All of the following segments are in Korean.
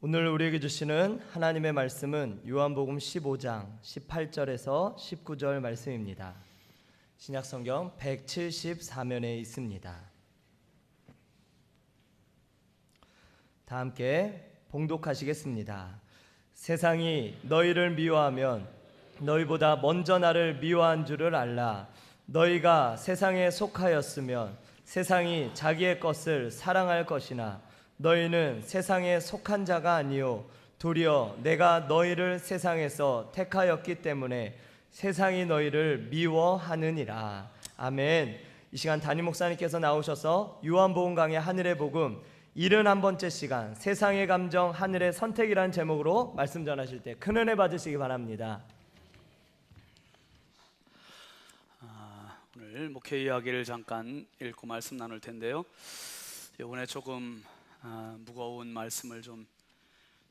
오늘 우리에게 주시는 하나님의 말씀은 요한복음 15장 18절에서 19절 말씀입니다. 신약성경 174면에 있습니다. 다 함께 봉독하시겠습니다. 세상이 너희를 미워하면 너희보다 먼저 나를 미워한 줄을 알라. 너희가 세상에 속하였으면 세상이 자기의 것을 사랑할 것이나 너희는 세상에 속한 자가 아니요 도리어 내가 너희를 세상에서 택하였기 때문에 세상이 너희를 미워하느니라. 아멘. 이 시간 담임 목사님께서 나오셔서 요한복음 강의 하늘의 복음 71번째 시간 세상의 감정 하늘의 선택이라는 제목으로 말씀 전하실 때 큰 은혜 받으시기 바랍니다. 오늘 목회 이야기를 잠깐 읽고 말씀 나눌 텐데요. 이번에 조금 무거운 말씀을 좀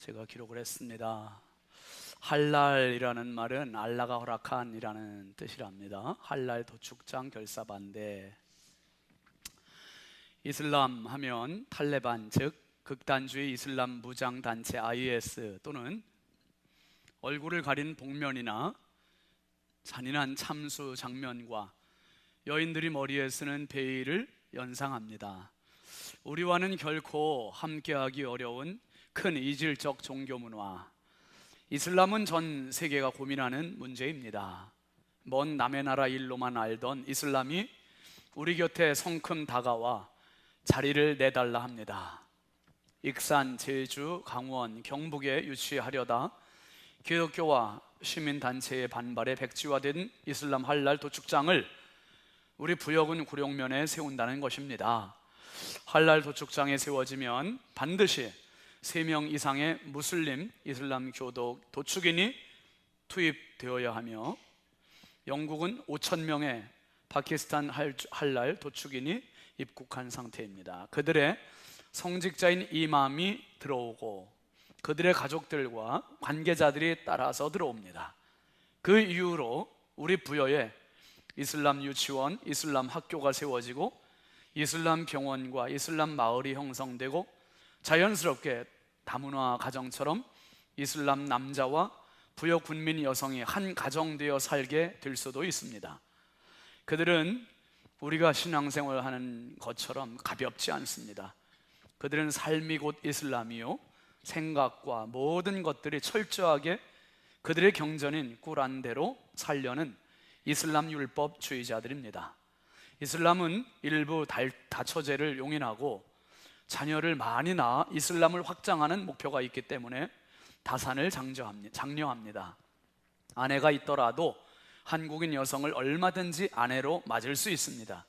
제가 기록을 했습니다. 할랄이라는 말은 알라가 허락한이라는 뜻이랍니다. 할랄 도축장 결사반대. 이슬람 하면 탈레반 즉 극단주의 이슬람 무장단체 IS 또는 얼굴을 가린 복면이나 잔인한 참수 장면과 여인들이 머리에 쓰는 베일을 연상합니다. 우리와는 결코 함께하기 어려운 큰 이질적 종교 문화. 이슬람은 전 세계가 고민하는 문제입니다. 먼 남의 나라 일로만 알던 이슬람이 우리 곁에 성큼 다가와 자리를 내달라 합니다. 익산, 제주, 강원, 경북에 유치하려다 기독교와 시민단체의 반발에 백지화된 이슬람 할랄 도축장을 우리 부여군 구룡면에 세운다는 것입니다. 할랄 도축장에 세워지면 반드시 3명 이상의 무슬림 이슬람 교도 도축인이 투입되어야 하며 영국은 5,000명의 파키스탄 할랄 도축인이 입국한 상태입니다. 그들의 성직자인 이맘이 들어오고 그들의 가족들과 관계자들이 따라서 들어옵니다. 그 이후로 우리 부여에 이슬람 유치원, 이슬람 학교가 세워지고 이슬람 병원과 이슬람 마을이 형성되고 자연스럽게 다문화 가정처럼 이슬람 남자와 부여 군민 여성이 한 가정되어 살게 될 수도 있습니다. 그들은 우리가 신앙생활을 하는 것처럼 가볍지 않습니다. 그들은 삶이 곧 이슬람이요 생각과 모든 것들이 철저하게 그들의 경전인 꾸란대로 살려는 이슬람 율법주의자들입니다. 이슬람은 일부 다처제를 용인하고 자녀를 많이 낳아 이슬람을 확장하는 목표가 있기 때문에 다산을 장려합니다. 아내가 있더라도 한국인 여성을 얼마든지 아내로 맞을 수 있습니다.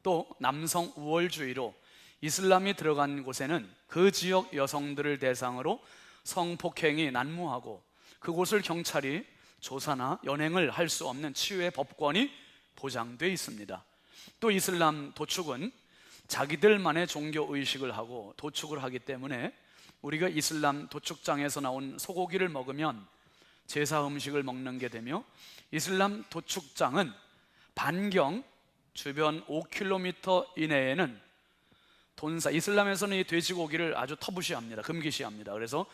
또 남성 우월주의로 이슬람이 들어간 곳에는 그 지역 여성들을 대상으로 성폭행이 난무하고 그곳을 경찰이 조사나 연행을 할 수 없는 치유의 법권이 보장되어 있습니다. 또 이슬람 도축은 자기들만의 종교의식을 하고 도축을 하기 때문에 우리가 이슬람 도축장에서 나온 소고기를 먹으면 제사 음식을 먹는 게 되며 이슬람 도축장은 반경 주변 5km 이내에는 이슬람에서는 이 돼지고기를 아주 터부시합니다. 금기시합니다. 그래서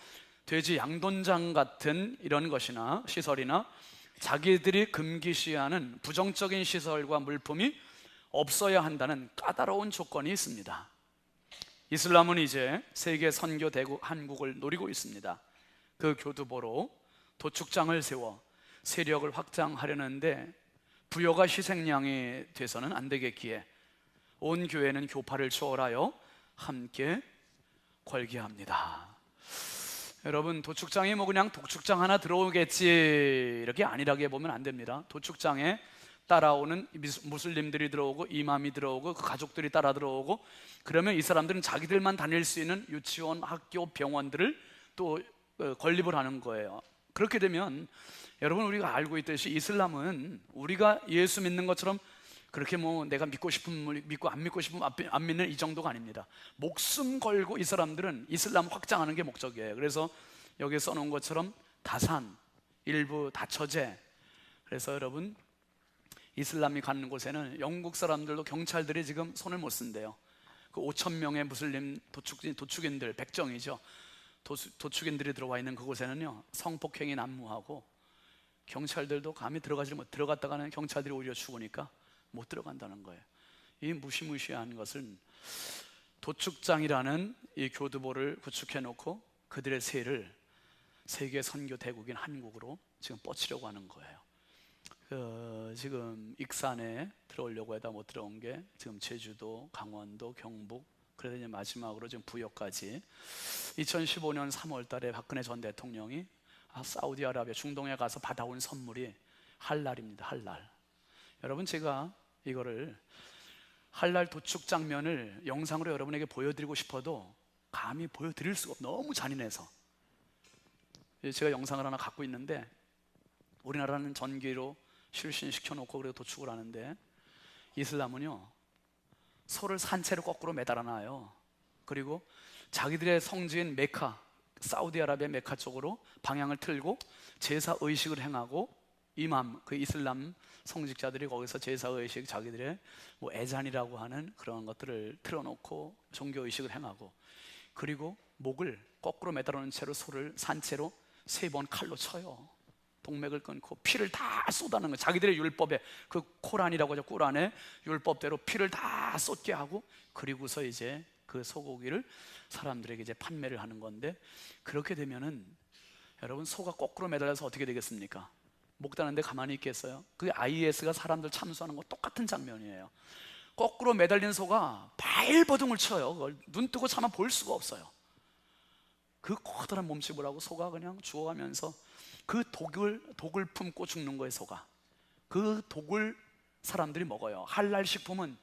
돼지 양돈장 같은 이런 것이나 시설이나 자기들이 금기시하는 부정적인 시설과 물품이 없어야 한다는 까다로운 조건이 있습니다. 이슬람은 이제 세계 선교 대국 한국을 노리고 있습니다. 그 교두보로 도축장을 세워 세력을 확장하려는데 부여가 희생양이 돼서는 안 되겠기에 온 교회는 교파를 초월하여 함께 걸게합니다. 여러분, 도축장이 뭐 그냥 도축장 하나 들어오겠지 이렇게 안일하게 보면 안 됩니다. 도축장에 따라오는 무슬림들이 들어오고 이맘이 들어오고 그 가족들이 따라 들어오고 그러면 이 사람들은 자기들만 다닐 수 있는 유치원, 학교, 병원들을 또 건립을 하는 거예요. 그렇게 되면 여러분, 우리가 알고 있듯이 이슬람은 우리가 예수 믿는 것처럼 그렇게 뭐 내가 믿고 싶으면 믿고 안 믿고 싶으면 안 믿는 이 정도가 아닙니다. 목숨 걸고 이 사람들은 이슬람 확장하는 게 목적이에요. 그래서 여기에 써놓은 것처럼 다산, 일부 다처제. 그래서 여러분, 이슬람이 가는 곳에는 영국 사람들도 경찰들이 지금 손을 못 쓴대요. 그 5,000명의 무슬림 도축인들, 백정이죠. 도축인들이 들어와 있는 그곳에는요 성폭행이 난무하고 경찰들도 감히 들어갔다가는 경찰들이 오히려 죽으니까 못 들어간다는 거예요. 이 무시무시한 것은 도축장이라는 이 교두보를 구축해 놓고 그들의 세를 세계 선교 대국인 한국으로 지금 뻗치려고 하는 거예요. 지금 익산에 들어오려고 해다 못 들어온 게 지금 제주도, 강원도, 경북, 그래서 이제 마지막으로 지금 부여까지 2015년 3월 달에 박근혜 전 대통령이 사우디아라비아 중동에 가서 받아온 선물이 할랄입니다. 할랄. 여러분, 제가 이거를 할랄 도축 장면을 영상으로 여러분에게 보여드리고 싶어도 감히 보여드릴 수가 너무 잔인해서 제가 영상을 하나 갖고 있는데, 우리나라는 전기로 실신시켜 놓고 그리고 도축을 하는데 이슬람은요 소를 산채로 거꾸로 매달아 놔요. 그리고 자기들의 성지인 메카, 사우디아라비아 메카 쪽으로 방향을 틀고 제사 의식을 행하고, 이맘, 그 이슬람 성직자들이 거기서 제사 의식, 자기들의 뭐 애잔이라고 하는 그런 것들을 틀어놓고 종교 의식을 행하고, 그리고 목을 거꾸로 매달아 놓은 채로 소를 산채로 3번 칼로 쳐요. 동맥을 끊고 피를 다 쏟아내는 거예요. 자기들의 율법에, 그 코란이라고 하죠, 꾸란의 율법대로 피를 다 쏟게 하고, 그리고서 이제 그 소고기를 사람들에게 이제 판매를 하는 건데, 그렇게 되면은 여러분 소가 거꾸로 매달려서 어떻게 되겠습니까? 목 다는데 가만히 있겠어요? 그게 IS가 사람들 참수하는 거 똑같은 장면이에요. 거꾸로 매달린 소가 발버둥을 쳐요. 그걸 눈 뜨고 차마 볼 수가 없어요. 그 커다란 몸집을 하고 소가 그냥 죽어가면서 그 독을 품고 죽는 거예요. 소가 그 독을 사람들이 먹어요. 할랄 식품은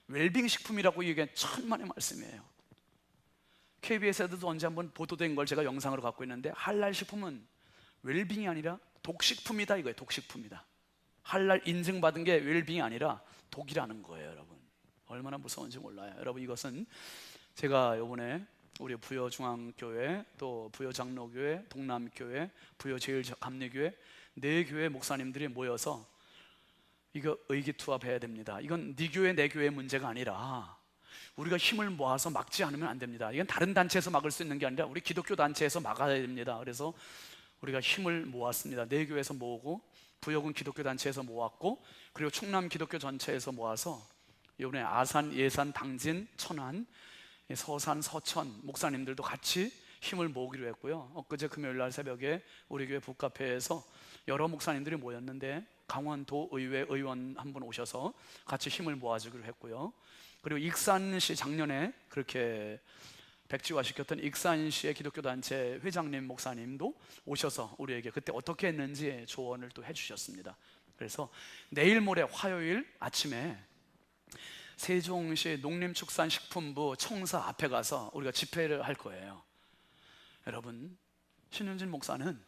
웰빙 식품이라고 이게 천만의 말씀이에요. KBS에도 언제 한번 보도된 걸 제가 영상으로 갖고 있는데, 할랄 식품은 웰빙이 아니라 독식품이다 이거예요. 독식품이다. 할랄 인증받은 게 웰빙이 아니라 독이라는 거예요. 여러분, 얼마나 무서운지 몰라요. 여러분, 이것은 제가 이번에 우리 부여중앙교회, 또 부여장로교회, 동남교회, 부여제일감리교회 4교회 목사님들이 모여서 이거 의기투합해야 됩니다. 이건 네 교회 내 교회 문제가 아니라 우리가 힘을 모아서 막지 않으면 안 됩니다. 이건 다른 단체에서 막을 수 있는 게 아니라 우리 기독교 단체에서 막아야 됩니다. 그래서 우리가 힘을 모았습니다. 4교회에서 모으고, 부여군 기독교 단체에서 모았고, 그리고 충남 기독교 전체에서 모아서 이번에 아산, 예산, 당진, 천안, 서산, 서천 목사님들도 같이 힘을 모으기로 했고요. 엊그제 금요일날 새벽에 우리 교회 북카페에서 여러 목사님들이 모였는데 강원도 의회 의원 한 분 오셔서 같이 힘을 모아주기로 했고요. 그리고 익산시 작년에 그렇게 백지화시켰던 익산시의 기독교 단체 회장님 목사님도 오셔서 우리에게 그때 어떻게 했는지 조언을 또 해주셨습니다. 그래서 내일 모레 화요일 아침에 세종시 농림축산식품부 청사 앞에 가서 우리가 집회를 할 거예요. 여러분, 신윤진 목사는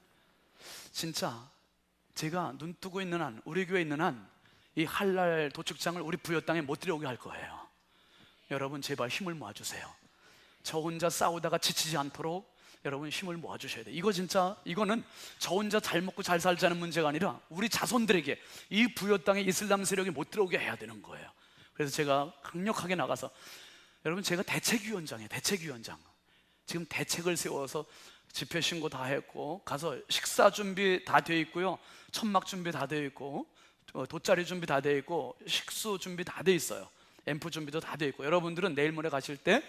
진짜 제가 눈 뜨고 있는 한, 우리 교회에 있는 한 이 할랄 도축장을 우리 부여 땅에 못 들여오게 할 거예요. 여러분, 제발 힘을 모아주세요. 저 혼자 싸우다가 지치지 않도록 여러분 힘을 모아주셔야 돼요. 이거 진짜, 이거는 저 혼자 잘 먹고 잘 살자는 문제가 아니라 우리 자손들에게 이 부여 땅에 이슬람 세력이 못 들어오게 해야 되는 거예요. 그래서 제가 강력하게 나가서, 여러분, 제가 대책위원장이에요. 대책위원장. 지금 대책을 세워서 집회 신고 다 했고, 가서 식사 준비 다 되어 있고요, 천막 준비 다 되어 있고, 돗자리 준비 다 되어 있고, 식수 준비 다 되어 있어요. 앰프 준비도 다 되어 있고, 여러분들은 내일 모레 가실 때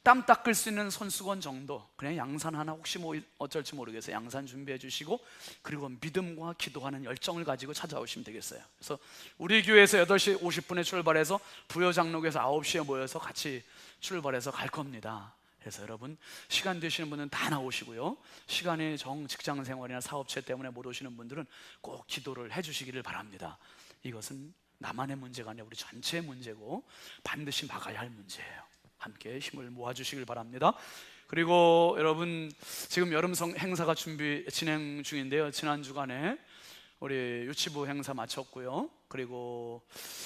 땀 닦을 수 있는 손수건 정도, 그냥 양산 하나, 혹시 뭐 어쩔지 모르겠어요, 양산 준비해 주시고, 그리고 믿음과 기도하는 열정을 가지고 찾아오시면 되겠어요. 그래서 우리 교회에서 8시 50분에 출발해서 부여장로교에서 9시에 모여서 같이 출발해서 갈 겁니다. 그래서 여러분, 시간 되시는 분은 다 나오시고요, 시간이 직장 생활이나 사업체 때문에 못 오시는 분들은 꼭 기도를 해주시기를 바랍니다. 이것은 나만의 문제가 아니라 우리 전체의 문제고 반드시 막아야 할 문제예요. 함께 힘을 모아주시길 바랍니다. 그리고 여러분, 지금 여름성 행사가 진행 중인데요, 지난 주간에 우리 유치부 행사 마쳤고요, 그리고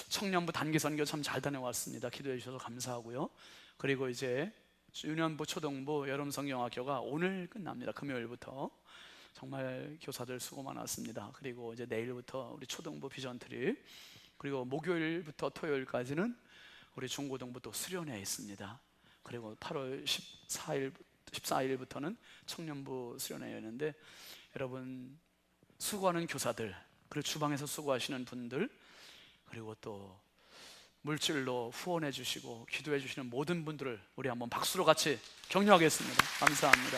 청년부 단기선교 참 잘 다녀왔습니다. 기도해 주셔서 감사하고요. 그리고 이제 유년부, 초등부, 여름성경학교가 오늘 끝납니다. 금요일부터. 정말 교사들 수고 많았습니다. 그리고 이제 내일부터 우리 초등부 비전트리, 그리고 목요일부터 토요일까지는 우리 중고등부 또 수련회 있습니다. 그리고 8월 14일, 14일부터는 청년부 수련회였는데, 여러분 수고하는 교사들, 그리고 주방에서 수고하시는 분들, 그리고 또 물질로 후원해 주시고 기도해 주시는 모든 분들을 우리 한번 박수로 같이 격려하겠습니다. 감사합니다.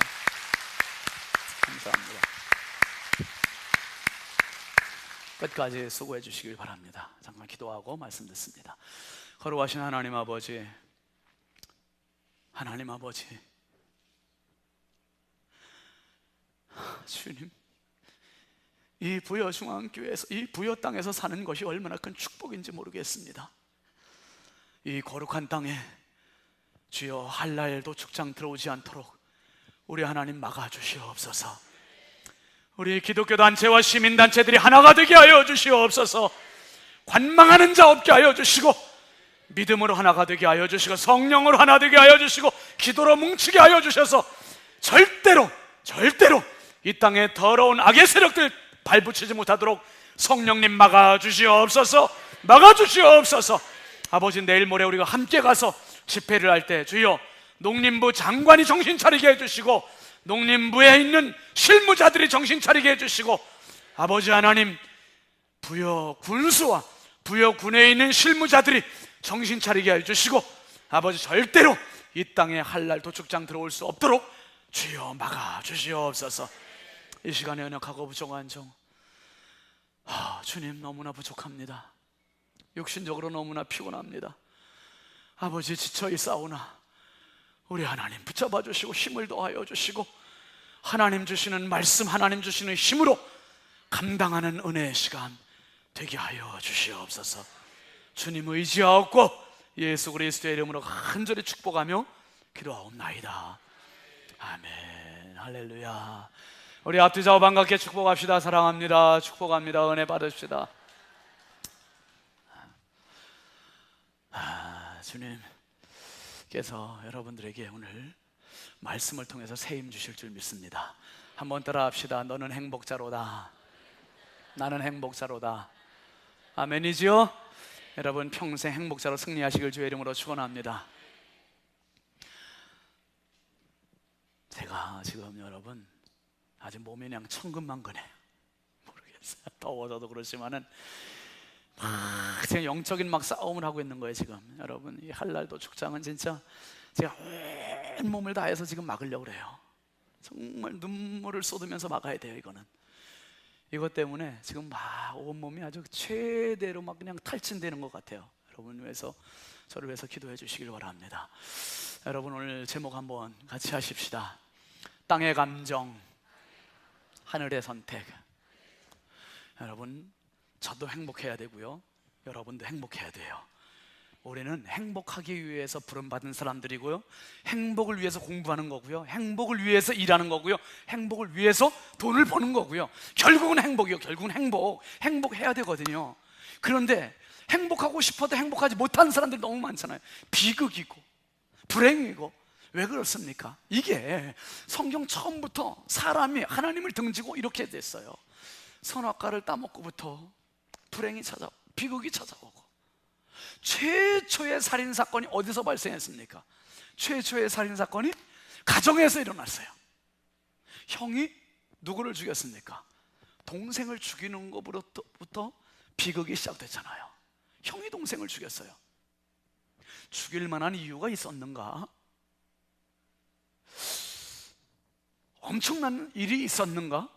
감사합니다. 끝까지 수고해 주시길 바랍니다. 잠깐 기도하고 말씀 듣습니다. 거룩하신 하나님 아버지, 하나님 아버지, 주님, 이 부여중앙교회에서, 이 부여 땅에서 사는 것이 얼마나 큰 축복인지 모르겠습니다. 이 거룩한 땅에 주여 한날 도축장 들어오지 않도록 우리 하나님 막아주시옵소서. 우리 기독교 단체와 시민단체들이 하나가 되게 하여 주시옵소서. 관망하는 자 없게 하여 주시고, 믿음으로 하나가 되게 하여 주시고, 성령으로 하나 되게 하여 주시고, 기도로 뭉치게 하여 주셔서 절대로 이 땅에 더러운 악의 세력들 발붙이지 못하도록 성령님 막아주시옵소서. 막아주시옵소서. 아버지, 내일 모레 우리가 함께 가서 집회를 할 때 주여 농림부 장관이 정신 차리게 해주시고, 농림부에 있는 실무자들이 정신 차리게 해주시고, 아버지 하나님, 부여 군수와 부여 군에 있는 실무자들이 정신 차리게 해주시고, 아버지 절대로 이 땅에 한날 도축장 들어올 수 없도록 주여 막아주시옵소서. 이 시간에 연약하고 부족한 종, 주님 너무나 부족합니다. 육신적으로 너무나 피곤합니다. 아버지 지쳐 있사오나 우리 하나님 붙잡아 주시고 힘을 더하여 주시고, 하나님 주시는 말씀, 하나님 주시는 힘으로 감당하는 은혜의 시간 되게 하여 주시옵소서. 주님 의지하옵고 예수 그리스도의 이름으로 간절히 축복하며 기도하옵나이다. 아멘. 할렐루야. 우리 앞뒤 좌우 반갑게 축복합시다. 사랑합니다. 축복합니다. 은혜 받으십시다. 주님께서 여러분들에게 오늘 말씀을 통해서 새 힘 주실 줄 믿습니다. 한번 따라 합시다. 너는 행복자로다. 나는 행복자로다. 아멘이지요? 여러분 평생 행복자로 승리하시길 주의 이름으로 축원합니다. 제가 지금 여러분 아직 몸이 그냥 천근만근해요. 모르겠어요. 더워서도 그렇지만은 막 제가 영적인 막 싸움을 하고 있는 거예요 지금. 여러분 이 한날도 축장은 진짜 제가 온 몸을 다해서 지금 막으려고 그래요. 정말 눈물을 쏟으면서 막아야 돼요. 이것 때문에 지금 막 온몸이 아주 최대로 막 그냥 탈진되는 것 같아요. 여러분 위해서, 저를 위해서 기도해 주시길 바랍니다. 여러분 오늘 제목 한번 같이 하십시다. 땅의 감정, 하늘의 선택. 여러분 저도 행복해야 되고요, 여러분도 행복해야 돼요. 우리는 행복하기 위해서 부름받은 사람들이고요, 행복을 위해서 공부하는 거고요, 행복을 위해서 일하는 거고요, 행복을 위해서 돈을 버는 거고요. 결국은 행복이요. 결국은 행복해야 되거든요. 그런데 행복하고 싶어도 행복하지 못하는 사람들이 너무 많잖아요. 비극이고 불행이고. 왜 그렇습니까? 이게 성경 처음부터 사람이 하나님을 등지고 이렇게 됐어요. 선악과를 따먹고부터 불행이 찾아오고 비극이 찾아오고. 최초의 살인사건이 어디서 발생했습니까? 최초의 살인사건이 가정에서 일어났어요. 형이 누구를 죽였습니까? 동생을 죽이는 것부터 비극이 시작됐잖아요. 형이 동생을 죽였어요. 죽일 만한 이유가 있었는가? 엄청난 일이 있었는가?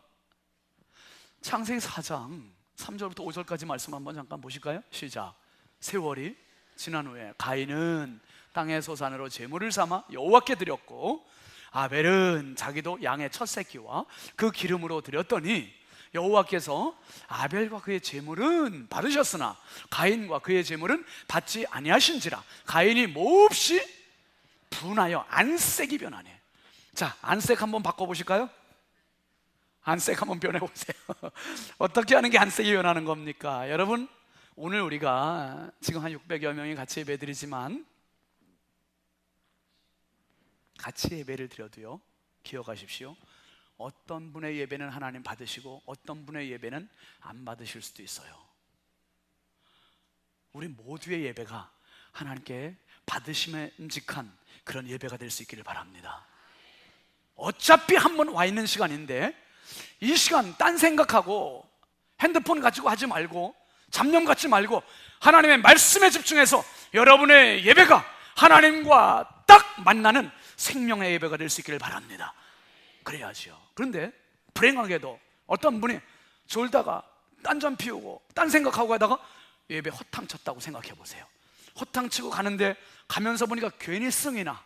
창세기 4장 3절부터 5절까지 말씀 한번 잠깐 보실까요? 시작. 세월이 지난 후에 가인은 땅의 소산으로 제물을 삼아 여호와께 드렸고, 아벨은 자기도 양의 첫 새끼와 그 기름으로 드렸더니 여호와께서 아벨과 그의 제물은 받으셨으나 가인과 그의 제물은 받지 아니하신지라. 가인이 몹시 분하여 안색이 변하네. 자, 안색 한번 바꿔보실까요? 안색 한번 변해보세요. 어떻게 하는 게 안색이 변하는 겁니까? 여러분 오늘 우리가 지금 한 600여 명이 같이 예배드리지만, 같이 예배를 드려도요, 기억하십시오. 어떤 분의 예배는 하나님 받으시고 어떤 분의 예배는 안 받으실 수도 있어요. 우리 모두의 예배가 하나님께 받으심에 끔직한 그런 예배가 될 수 있기를 바랍니다. 어차피 한 번 와 있는 시간인데 이 시간 딴 생각하고 핸드폰 가지고 하지 말고 잡념 갖지 말고 하나님의 말씀에 집중해서 여러분의 예배가 하나님과 딱 만나는 생명의 예배가 될 수 있기를 바랍니다. 그래야지요. 그런데 불행하게도 어떤 분이 졸다가 딴전 피우고 딴 생각하고 가다가 예배 허탕 쳤다고 생각해 보세요. 허탕 치고 가는데 가면서 보니까 괜히 승이 나,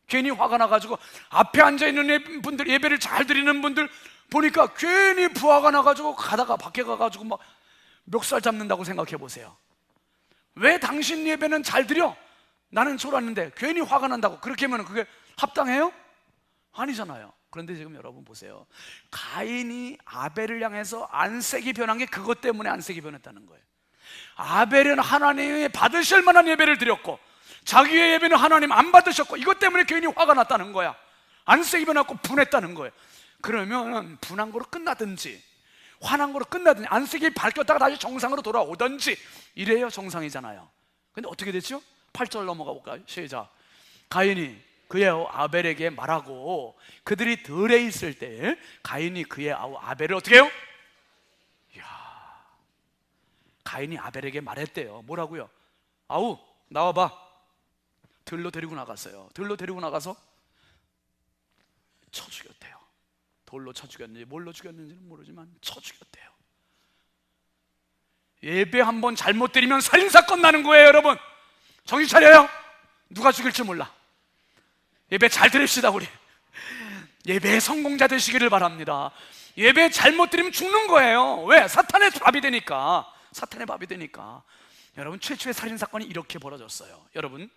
괜히 화가 나가지고 앞에 앉아있는 분들, 예배를 잘 드리는 분들 보니까 괜히 부하가 나가지고 가다가 밖에 가가지고 막 멱살 잡는다고 생각해 보세요. 왜 당신 예배는 잘 드려? 나는 졸았는데 괜히 화가 난다고. 그렇게 하면 그게 합당해요? 아니잖아요. 그런데 지금 여러분 보세요. 가인이 아벨을 향해서 안색이 변한 게 그것 때문에 안색이 변했다는 거예요. 아벨은 하나님이 받으실 만한 예배를 드렸고 자기의 예배는 하나님 안 받으셨고 이것 때문에 괜히 화가 났다는 거야. 안색이 변했고 분했다는 거예요. 그러면 분한 거로 끝나든지 화난 거로 끝나든지 안색이 밝혔다가 다시 정상으로 돌아오든지 이래야 정상이잖아요. 근데 어떻게 됐죠? 8절 넘어가 볼까요? 시작. 가인이 그의 아우 아벨에게 말하고 그들이 들에 있을 때 가인이 그의 아우 아벨을 어떻게 해요? 이야, 가인이 아벨에게 말했대요. 뭐라고요? 아우 나와봐. 들로 데리고 나갔어요. 들로 데리고 나가서 쳐 죽였대요. 돌로 쳐 죽였는지 뭘로 죽였는지는 모르지만 쳐 죽였대요. 예배 한번 잘못 드리면 살인사건 나는 거예요. 여러분 정신 차려요. 누가 죽일지 몰라. 예배 잘 드립시다. 우리 예배의 성공자 되시기를 바랍니다. 예배 잘못 드리면 죽는 거예요. 왜? 사탄의 밥이 되니까. 사탄의 밥이 되니까. 여러분 최초의 살인사건이 이렇게 벌어졌어요. 여러분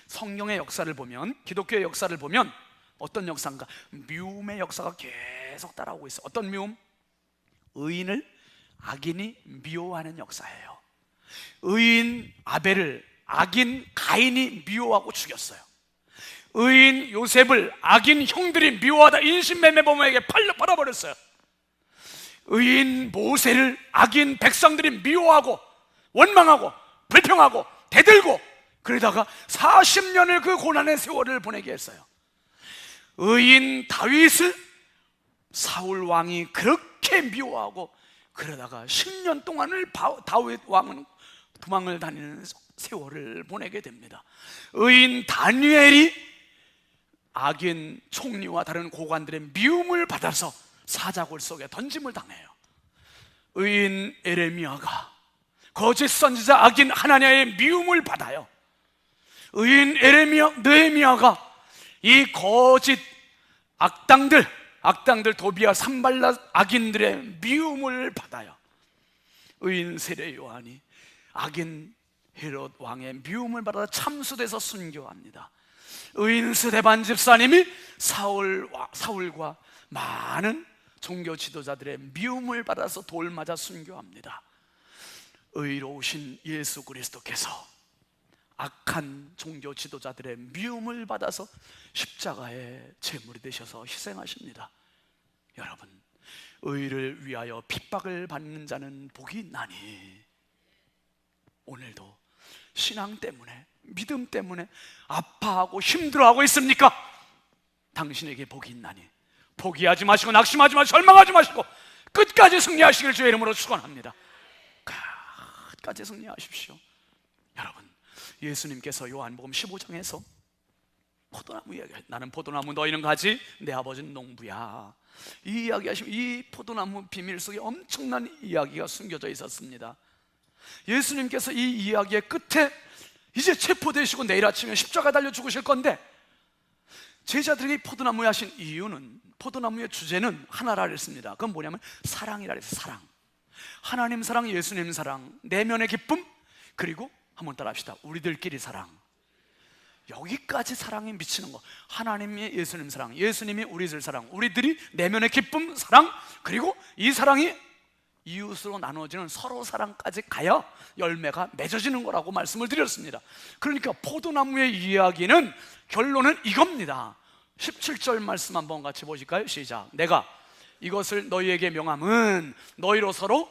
성경의 역사를 보면, 기독교의 역사를 보면 어떤 역사인가? 미움의 역사가 계속 따라오고 있어요. 어떤 미움? 의인을 악인이 미워하는 역사예요. 의인 아벨을 악인 가인이 미워하고 죽였어요. 의인 요셉을 악인 형들이 미워하다 인신매매범에게 팔아버렸어요. 의인 모세를 악인 백성들이 미워하고 원망하고 불평하고 대들고 그러다가 40년을 그 고난의 세월을 보내게 했어요. 의인 다윗을 사울 왕이 그렇게 미워하고 그러다가 10년 동안을 다윗 왕은 도망을 다니는 세월을 보내게 됩니다. 의인 다니엘이 악인 총리와 다른 고관들의 미움을 받아서 사자굴 속에 던짐을 당해요. 의인 에레미야가 거짓 선지자 악인 하나냐의 미움을 받아요. 의인 느헤미야가 이 거짓 악당들 도비아 산발라 악인들의 미움을 받아요. 의인 세례 요한이 악인 헤롯 왕의 미움을 받아 참수돼서 순교합니다. 의인 스데반 집사님이 사울과 많은 종교 지도자들의 미움을 받아서 돌 맞아 순교합니다. 의로우신 예수 그리스도께서 악한 종교 지도자들의 미움을 받아서 십자가의 제물이 되셔서 희생하십니다. 여러분, 의를 위하여 핍박을 받는 자는 복이 있나니. 오늘도 신앙 때문에, 믿음 때문에 아파하고 힘들어하고 있습니까? 당신에게 복이 있나니 포기하지 마시고 낙심하지 마시고 절망하지 마시고 끝까지 승리하시길 주의 이름으로 축원합니다. 끝까지 승리하십시오. 여러분, 예수님께서 요한복음 15장에서 포도나무 이야기, 나는 포도나무 너희는 가지 내 아버지는 농부야, 이 이야기 하시면 이 포도나무 비밀 속에 엄청난 이야기가 숨겨져 있었습니다. 예수님께서 이 이야기의 끝에 이제 체포되시고 내일 아침에 십자가 달려 죽으실 건데 제자들에게 포도나무에 하신 이유는, 포도나무의 주제는 하나라 그랬습니다. 그건 뭐냐면 사랑이라 그랬어요. 사랑. 하나님 사랑, 예수님 사랑, 내면의 기쁨, 그리고 한번 따라합시다. 우리들끼리 사랑. 여기까지 사랑이 미치는 거. 하나님이 예수님 사랑, 예수님이 우리들 사랑, 우리들이 내면의 기쁨, 사랑, 그리고 이 사랑이 이웃으로 나눠지는 서로 사랑까지 가야 열매가 맺어지는 거라고 말씀을 드렸습니다. 그러니까 포도나무의 이야기는 결론은 이겁니다. 17절 말씀 한번 같이 보실까요? 시작. 내가 이것을 너희에게 명함은 너희로 서로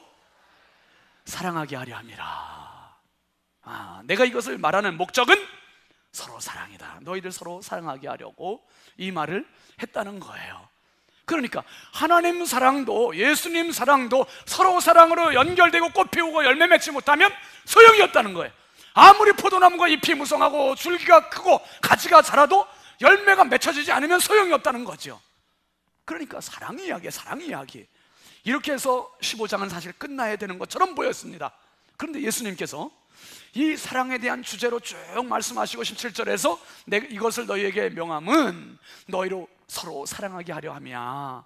사랑하게 하려 함이라. 내가 이것을 말하는 목적은 서로 사랑이다. 너희들 서로 사랑하게 하려고 이 말을 했다는 거예요. 그러니까 하나님 사랑도 예수님 사랑도 서로 사랑으로 연결되고 꽃 피우고 열매 맺지 못하면 소용이 없다는 거예요. 아무리 포도나무가 잎이 무성하고 줄기가 크고 가지가 자라도 열매가 맺혀지지 않으면 소용이 없다는 거죠. 그러니까 사랑 이야기예요. 사랑 이야기. 이렇게 해서 15장은 사실 끝나야 되는 것처럼 보였습니다. 그런데 예수님께서 이 사랑에 대한 주제로 쭉 말씀하시고 17절에서 내가 이것을 너희에게 명함은 너희로 서로 사랑하게 하려 함이야,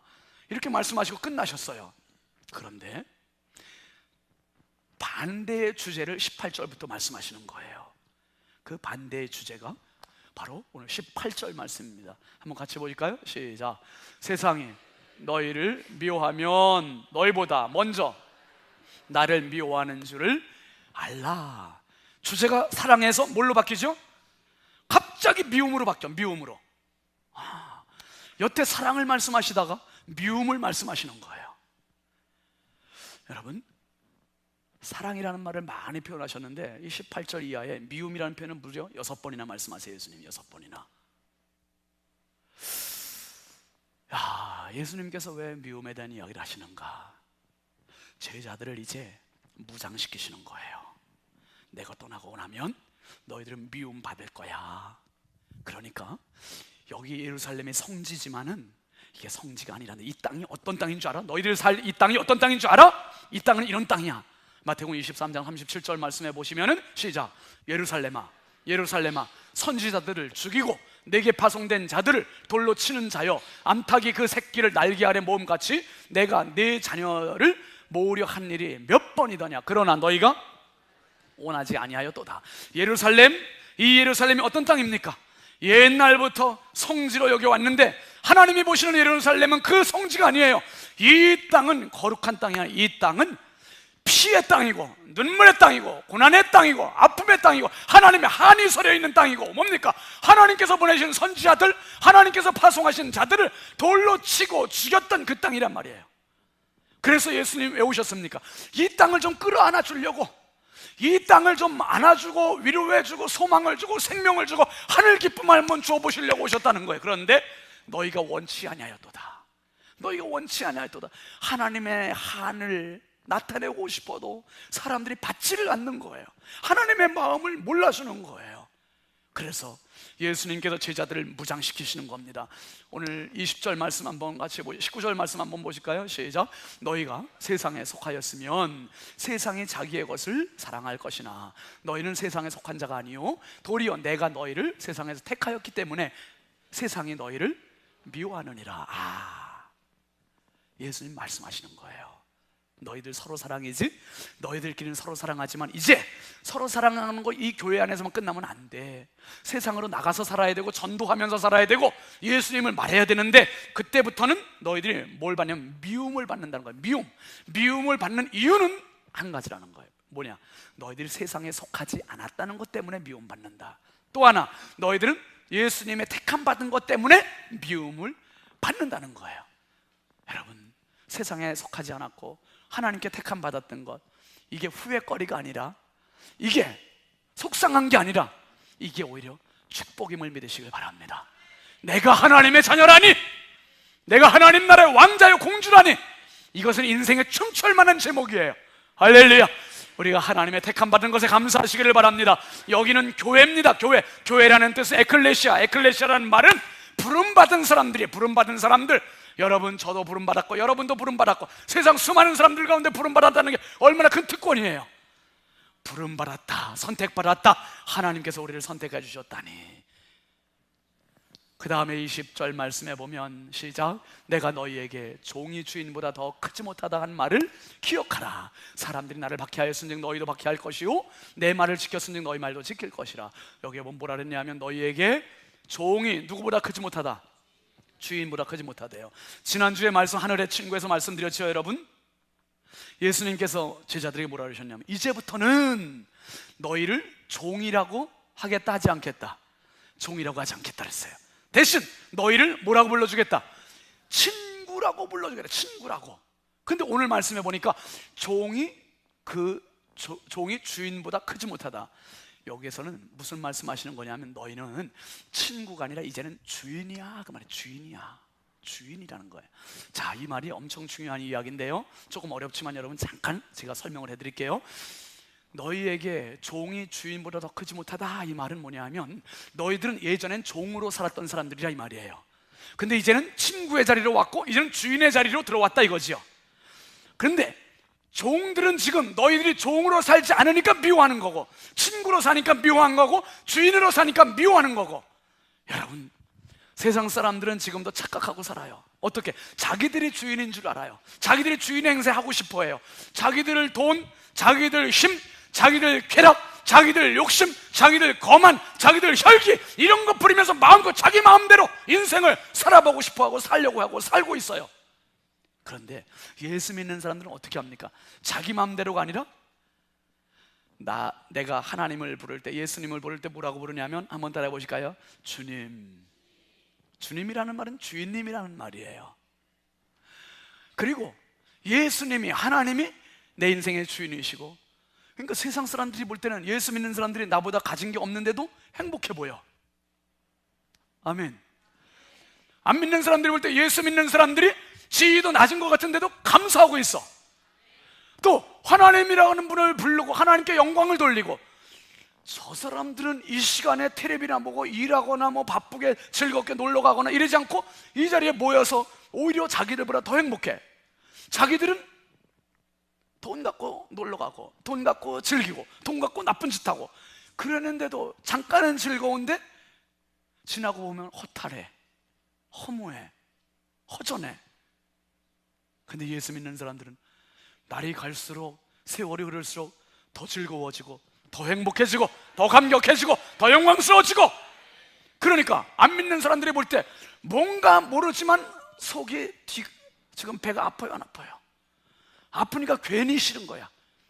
이렇게 말씀하시고 끝나셨어요. 그런데 반대의 주제를 18절부터 말씀하시는 거예요. 그 반대의 주제가 바로 오늘 18절 말씀입니다. 한번 같이 보실까요? 시작. 세상이 너희를 미워하면 너희보다 먼저 나를 미워하는 줄을 알라. 주제가 사랑에서 뭘로 바뀌죠? 갑자기 미움으로 바뀌어. 미움으로. 여태 사랑을 말씀하시다가 미움을 말씀하시는 거예요. 여러분, 사랑이라는 말을 많이 표현하셨는데 이 18절 이하에 미움이라는 표현은 무려 6번이나 말씀하세요. 예수님 6번이나. 예수님께서 왜 미움에 대한 이야기를 하시는가? 제자들을 이제 무장시키시는 거예요. 내가 떠나고 나면 너희들은 미움 받을 거야. 그러니까 여기 예루살렘이 성지지만은 이게 성지가 아니라 이 땅이 어떤 땅인 줄 알아? 너희들 살 이 땅이 어떤 땅인 줄 알아? 이 땅은 이런 땅이야. 마태복음 23장 37절 말씀해 보시면은 시작. 예루살렘아 예루살렘아 선지자들을 죽이고 내게 파송된 자들을 돌로 치는 자여, 암탉이 그 새끼를 날개 아래 모음같이 내가 네 자녀를 모으려 한 일이 몇 번이더냐. 그러나 너희가 원하지 아니하였도다. 예루살렘, 이 예루살렘이 어떤 땅입니까? 옛날부터 성지로 여겨왔는데 하나님이 보시는 예루살렘은 그 성지가 아니에요. 이 땅은 거룩한 땅이야. 이 땅은 피의 땅이고 눈물의 땅이고 고난의 땅이고 아픔의 땅이고 하나님의 한이 서려 있는 땅이고, 뭡니까? 하나님께서 보내신 선지자들, 하나님께서 파송하신 자들을 돌로 치고 죽였던 그 땅이란 말이에요. 그래서 예수님 왜 오셨습니까? 이 땅을 좀 끌어안아 주려고, 이 땅을 좀 안아주고 위로해주고 소망을 주고 생명을 주고 하늘 기쁨을 한번 주어보시려고 오셨다는 거예요. 그런데 너희가 원치 아니하였도다. 너희가 원치 아니하였도다. 하나님의 한을 나타내고 싶어도 사람들이 받지를 않는 거예요. 하나님의 마음을 몰라주는 거예요. 그래서 예수님께서 제자들을 무장시키시는 겁니다. 오늘 20절 말씀 한번 같이 보시죠. 19절 말씀 한번 보실까요? 시작. 너희가 세상에 속하였으면 세상이 자기의 것을 사랑할 것이나 너희는 세상에 속한 자가 아니요 도리어 내가 너희를 세상에서 택하였기 때문에 세상이 너희를 미워하느니라. 예수님 말씀하시는 거예요. 너희들 서로 사랑이지? 너희들끼리는 서로 사랑하지만 이제 서로 사랑하는 거 이 교회 안에서만 끝나면 안 돼. 세상으로 나가서 살아야 되고 전도하면서 살아야 되고 예수님을 말해야 되는데 그때부터는 너희들이 뭘 받냐면 미움을 받는다는 거예요. 미움을 받는 이유는 한 가지라는 거예요. 뭐냐? 너희들이 세상에 속하지 않았다는 것 때문에 미움받는다. 또 하나, 너희들은 예수님의 택함 받은 것 때문에 미움을 받는다는 거예요. 여러분, 세상에 속하지 않았고 하나님께 택함 받았던 것, 이게 후회거리가 아니라, 이게 속상한 게 아니라 이게 오히려 축복임을 믿으시길 바랍니다. 내가 하나님의 자녀라니, 내가 하나님 나라의 왕자요 공주라니, 이것은 인생의 춤출 만한 제목이에요. 할렐루야. 우리가 하나님의 택함 받은 것에 감사하시기를 바랍니다. 여기는 교회입니다. 교회라는 뜻은 에클레시아라는 말은 부름받은 사람들이에요. 부름받은 사람들. 여러분, 저도 부름받았고 여러분도 부름받았고 세상 수많은 사람들 가운데 부름받았다는 게 얼마나 큰 특권이에요. 부름받았다, 선택받았다, 하나님께서 우리를 선택해 주셨다니. 그 다음에 20절 말씀해 보면 시작. 내가 너희에게 종이 주인보다 더 크지 못하다 한 말을 기억하라. 사람들이 나를 박해하였은즉 너희도 박해할 것이요 내 말을 지켰은즉 너희 말도 지킬 것이라. 여기에 보면 뭐라 그랬냐면 너희에게 종이 누구보다 크지 못하다, 주인보다 크지 못하대요. 지난주에 말씀 하늘의 친구에서 말씀드렸죠. 여러분, 예수님께서 제자들에게 뭐라 그러셨냐면 이제부터는 너희를 종이라고 하겠다 하지 않겠다, 종이라고 하지 않겠다 그랬어요. 대신 너희를 뭐라고 불러주겠다? 친구라고 불러주겠다. 친구라고. 근데 오늘 말씀해 보니까 종이 주인보다 크지 못하다. 여기에서는 무슨 말씀하시는 거냐면 너희는 친구가 아니라 이제는 주인이야, 그 말이에요. 주인이야, 주인이라는 거예요. 자, 이 말이 엄청 중요한 이야기인데요, 조금 어렵지만 여러분 잠깐 제가 설명을 해드릴게요. 너희에게 종이 주인보다 더 크지 못하다, 이 말은 뭐냐 하면 너희들은 예전엔 종으로 살았던 사람들이라 이 말이에요. 근데 이제는 친구의 자리로 왔고 이제는 주인의 자리로 들어왔다 이거지요. 그런데 종들은 지금 너희들이 종으로 살지 않으니까 미워하는 거고, 친구로 사니까 미워한 거고, 주인으로 사니까 미워하는 거고. 여러분, 세상 사람들은 지금도 착각하고 살아요. 어떻게? 자기들이 주인인 줄 알아요. 자기들이 주인 행세하고 싶어 해요. 자기들 돈, 자기들 힘, 자기들 쾌락, 자기들 욕심, 자기들 거만, 자기들 혈기, 이런 거 부리면서 마음껏 자기 마음대로 인생을 살아보고 싶어 하고 살려고 하고 살고 있어요. 그런데 예수 믿는 사람들은 어떻게 합니까? 자기 마음대로가 아니라 내가 하나님을 부를 때, 예수님을 부를 때 뭐라고 부르냐면, 한번 따라해 보실까요? 주님. 주님이라는 말은 주인님이라는 말이에요. 그리고 예수님이, 하나님이 내 인생의 주인이시고, 그러니까 세상 사람들이 볼 때는 예수 믿는 사람들이 나보다 가진 게 없는데도 행복해 보여. 아멘. 안 믿는 사람들이 볼 때 예수 믿는 사람들이 지위도 낮은 것 같은데도 감사하고 있어. 또 하나님이라는 분을 부르고 하나님께 영광을 돌리고, 저 사람들은 이 시간에 텔레비나 보고 일하거나 뭐 바쁘게 즐겁게 놀러 가거나 이러지 않고 이 자리에 모여서 오히려 자기들보다 더 행복해. 자기들은 돈 갖고 놀러 가고 돈 갖고 즐기고 돈 갖고 나쁜 짓 하고 그러는데도 잠깐은 즐거운데 지나고 보면 허탈해, 허무해, 허전해. 근데 예수 믿는 사람들은 날이 갈수록, 세월이 흐를수록 더 즐거워지고 더 행복해지고 더 감격해지고 더 영광스러워지고. 그러니까 안 믿는 사람들이 볼 때 뭔가 모르지만 속이 지금 배가 아파요, 안 아파요? 아프니까 괜히 싫은 거야,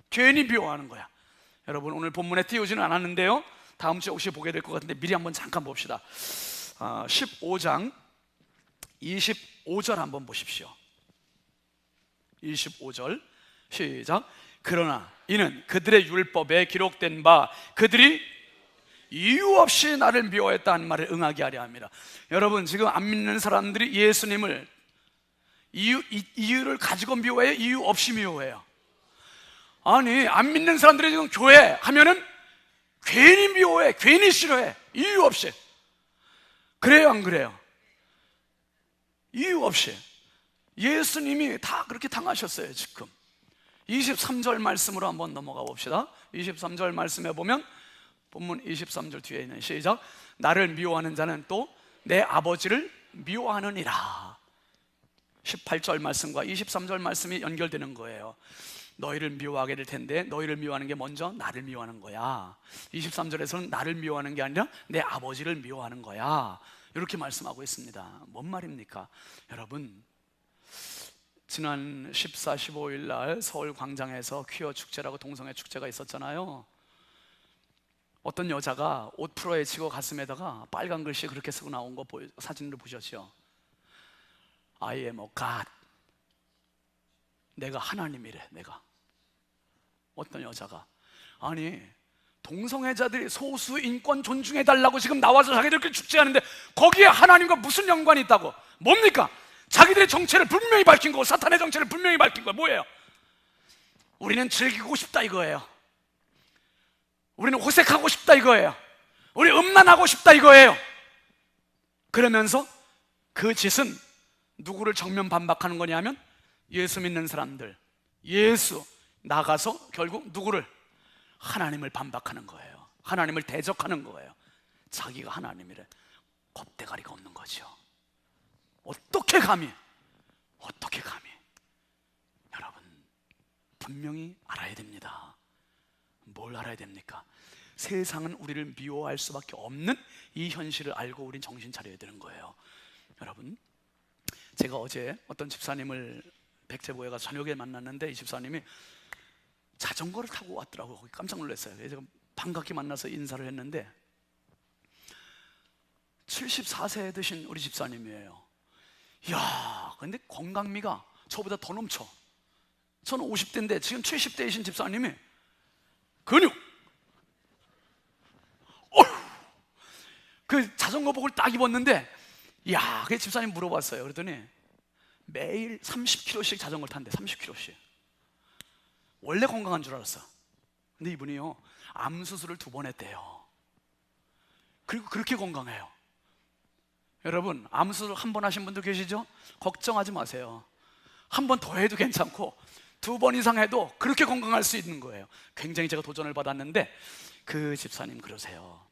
괜히 미워하는 거야. 여러분, 오늘 본문에 띄우지는 않았는데요, 다음 주에 혹시 보게 될 것 같은데 미리 한번 잠깐 봅시다. 15장 25절 한번 보십시오. 25절 시작. 그러나 이는 그들의 율법에 기록된 바 그들이 이유 없이 나를 미워했다는 말을 응하게 하려 합니다. 여러분, 지금 안 믿는 사람들이 예수님을 이유를 가지고 미워해요? 이유 없이 미워해요? 아니, 안 믿는 사람들이 지금 교회 하면은 괜히 미워해, 괜히 싫어해, 이유 없이. 그래요, 안 그래요? 이유 없이. 예수님이 다 그렇게 당하셨어요. 지금 23절 말씀으로 한번 넘어가 봅시다. 23절 말씀에 보면, 본문 23절 뒤에 있는 시작. 나를 미워하는 자는 또 내 아버지를 미워하느니라. 18절 말씀과 23절 말씀이 연결되는 거예요. 너희를 미워하게 될 텐데 너희를 미워하는 게 먼저 나를 미워하는 거야. 23절에서는 나를 미워하는 게 아니라 내 아버지를 미워하는 거야, 이렇게 말씀하고 있습니다. 뭔 말입니까? 여러분, 지난 14, 15일 날 서울 광장에서 퀴어 축제라고 동성애 축제가 있었잖아요. 어떤 여자가 옷 풀어헤치고 가슴에다가 빨간 글씨 그렇게 쓰고 나온 거 사진을 보셨죠? I am a God. 내가 하나님이래, 내가. 어떤 여자가. 아니, 동성애자들이 소수 인권 존중해달라고 지금 나와서 자기들끼리 축제하는데 거기에 하나님과 무슨 연관이 있다고? 뭡니까? 자기들의 정체를 분명히 밝힌 거고, 사탄의 정체를 분명히 밝힌 거예요. 뭐예요? 우리는 즐기고 싶다 이거예요. 우리는 호색하고 싶다 이거예요. 우리 음란하고 싶다 이거예요. 그러면서 그 짓은 누구를 정면 반박하는 거냐면 예수 믿는 사람들, 예수 나가서 결국 누구를? 하나님을 반박하는 거예요. 하나님을 대적하는 거예요. 자기가 하나님이래. 겁대가리가 없는 거죠. 어떻게 감히? 어떻게 감히? 여러분, 분명히 알아야 됩니다. 뭘 알아야 됩니까? 세상은 우리를 미워할 수밖에 없는 이 현실을 알고 우린 정신 차려야 되는 거예요. 여러분, 제가 어제 어떤 집사님을 백제보에 가서 저녁에 만났는데 이 집사님이 자전거를 타고 왔더라고요. 거기 깜짝 놀랐어요. 제가 반갑게 만나서 인사를 했는데 74세 되신 우리 집사님이에요. 이야, 근데 건강미가 저보다 더 넘쳐. 저는 50대인데 지금 70대이신 집사님이 근육, 그 자전거복을 딱 입었는데, 야, 그 집사님 물어봤어요. 그랬더니 매일 30km씩 자전거를 탄대. 30km씩. 원래 건강한 줄 알았어. 근데 이분이요, 암 수술을 2번 했대요. 그리고 그렇게 건강해요. 여러분, 암 수술 1번 하신 분들 계시죠? 걱정하지 마세요. 1번 더 해도 괜찮고 2번 이상 해도 그렇게 건강할 수 있는 거예요. 굉장히 제가 도전을 받았는데, 그 집사님 그러세요.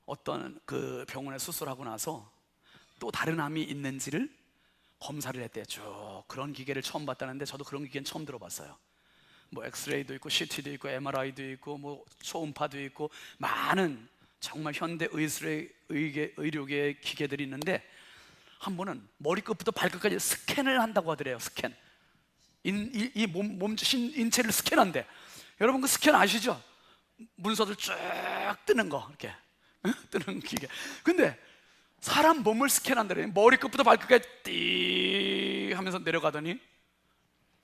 어떤 그 병원에 수술하고 나서 또 다른 암이 있는지를 검사를 했대요. 쭉 그런 기계를 처음 봤다는데, 저도 그런 기계는 처음 들어봤어요. 뭐 엑스레이도 있고 CT도 있고 MRI도 있고 뭐 초음파도 있고 많은 정말 현대 의료계의 기계들이 있는데, 한 번은 머리끝부터 발끝까지 스캔을 한다고 하더래요. 스캔. 이 인체를 스캔한대. 여러분 그 스캔 아시죠? 문서들 쭉 뜨는 거, 이렇게 뜨는 기계. 근데 사람 몸을 스캔한다래. 머리끝부터 발끝까지 띠 하면서 내려가더니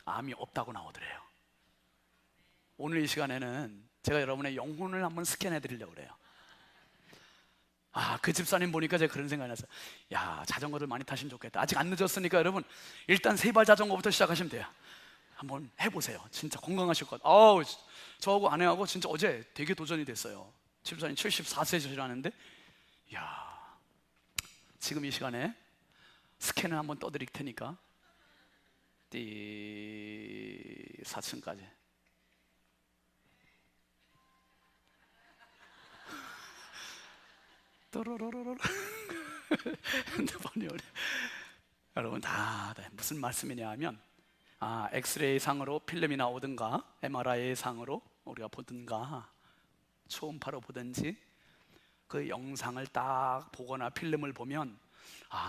암이 없다고 나오더래요. 오늘 이 시간에는 제가 여러분의 영혼을 한번 스캔해 드리려고 그래요. 그 집사님 보니까 제가 그런 생각이 났어요. 야, 자전거를 많이 타시면 좋겠다. 아직 안 늦었으니까 여러분, 일단 세발 자전거부터 시작하시면 돼요. 한번 해보세요. 진짜 건강하실 것 같아요. 저하고 아내하고 진짜 어제 되게 도전이 됐어요. 집사님 74세시라는데, 야, 지금 이 시간에 스캔을 한번 떠드릴 테니까, 띠 4층까지. 또로로로로. 핸드폰이 오래. 여러분 다 무슨 말씀이냐 하면, 엑스레이 상으로 필름이 나오든가 MRI 상으로 우리가 보든가 초음파로 보든지 그 영상을 딱 보거나 필름을 보면,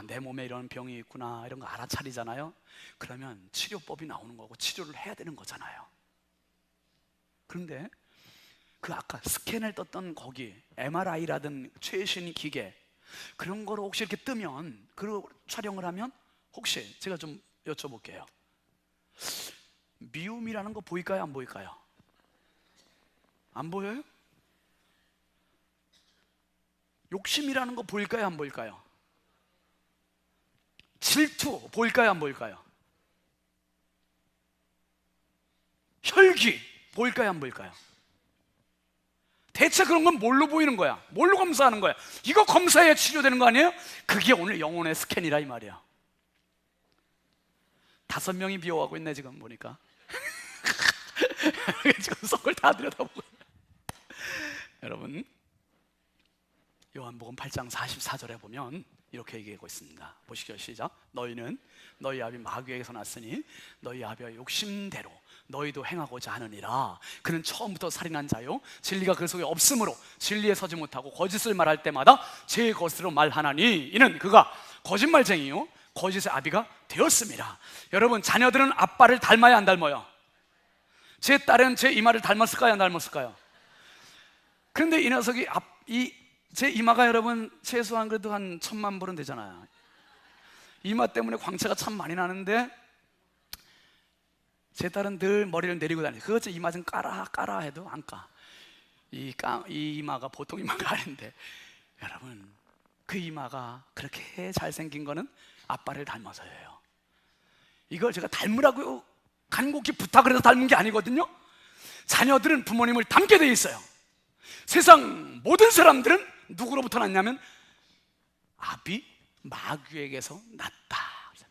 내 몸에 이런 병이 있구나, 이런 거 알아차리잖아요. 그러면 치료법이 나오는 거고 치료를 해야 되는 거잖아요. 그런데 그 아까 스캔을 떴던 거기 MRI라든 최신 기계, 그런 거로 혹시 이렇게 뜨면, 그 촬영을 하면, 혹시 제가 좀 여쭤볼게요. 미움이라는 거 보일까요? 안 보일까요? 안 보여요? 욕심이라는 거 보일까요? 안 보일까요? 질투 보일까요? 안 보일까요? 혈기 보일까요? 안 보일까요? 대체 그런 건 뭘로 보이는 거야? 뭘로 검사하는 거야? 이거 검사해야 치료되는 거 아니에요? 그게 오늘 영혼의 스캔이라 이 말이야. 5명이 비호하고 있네 지금 보니까. 지금 속을 다 들여다보고. 여러분, 요한복음 8장 44절에 보면 이렇게 얘기하고 있습니다. 보시죠. 시작. 너희는 너희 아비 마귀에게서 났으니 너희 아비의 욕심대로 너희도 행하고자 하느니라. 그는 처음부터 살인한 자요, 진리가 그 속에 없으므로 진리에 서지 못하고 거짓을 말할 때마다 제 것으로 말하나니 이는 그가 거짓말쟁이요 거짓의 아비가 되었습니다. 여러분, 자녀들은 아빠를 닮아야 안 닮아요? 제 딸은 제 이마를 닮았을까요? 안 닮았을까요? 그런데 이 녀석이 제 이마가 여러분 최소한 그래도 한 1000만 불은 되잖아요. 이마 때문에 광채가 참 많이 나는데, 제 딸은 늘 머리를 내리고 다녀요. 그것이 이마 좀 까라 해도 안 까. 이 이마가 보통 이마가 아닌데, 여러분 그 이마가 그렇게 잘생긴 거는 아빠를 닮아서예요. 이걸 제가 닮으라고 간곡히 부탁을 해서 닮은 게 아니거든요. 자녀들은 부모님을 닮게 돼 있어요. 세상 모든 사람들은 누구로부터 났냐면 아비 마귀에게서 났다.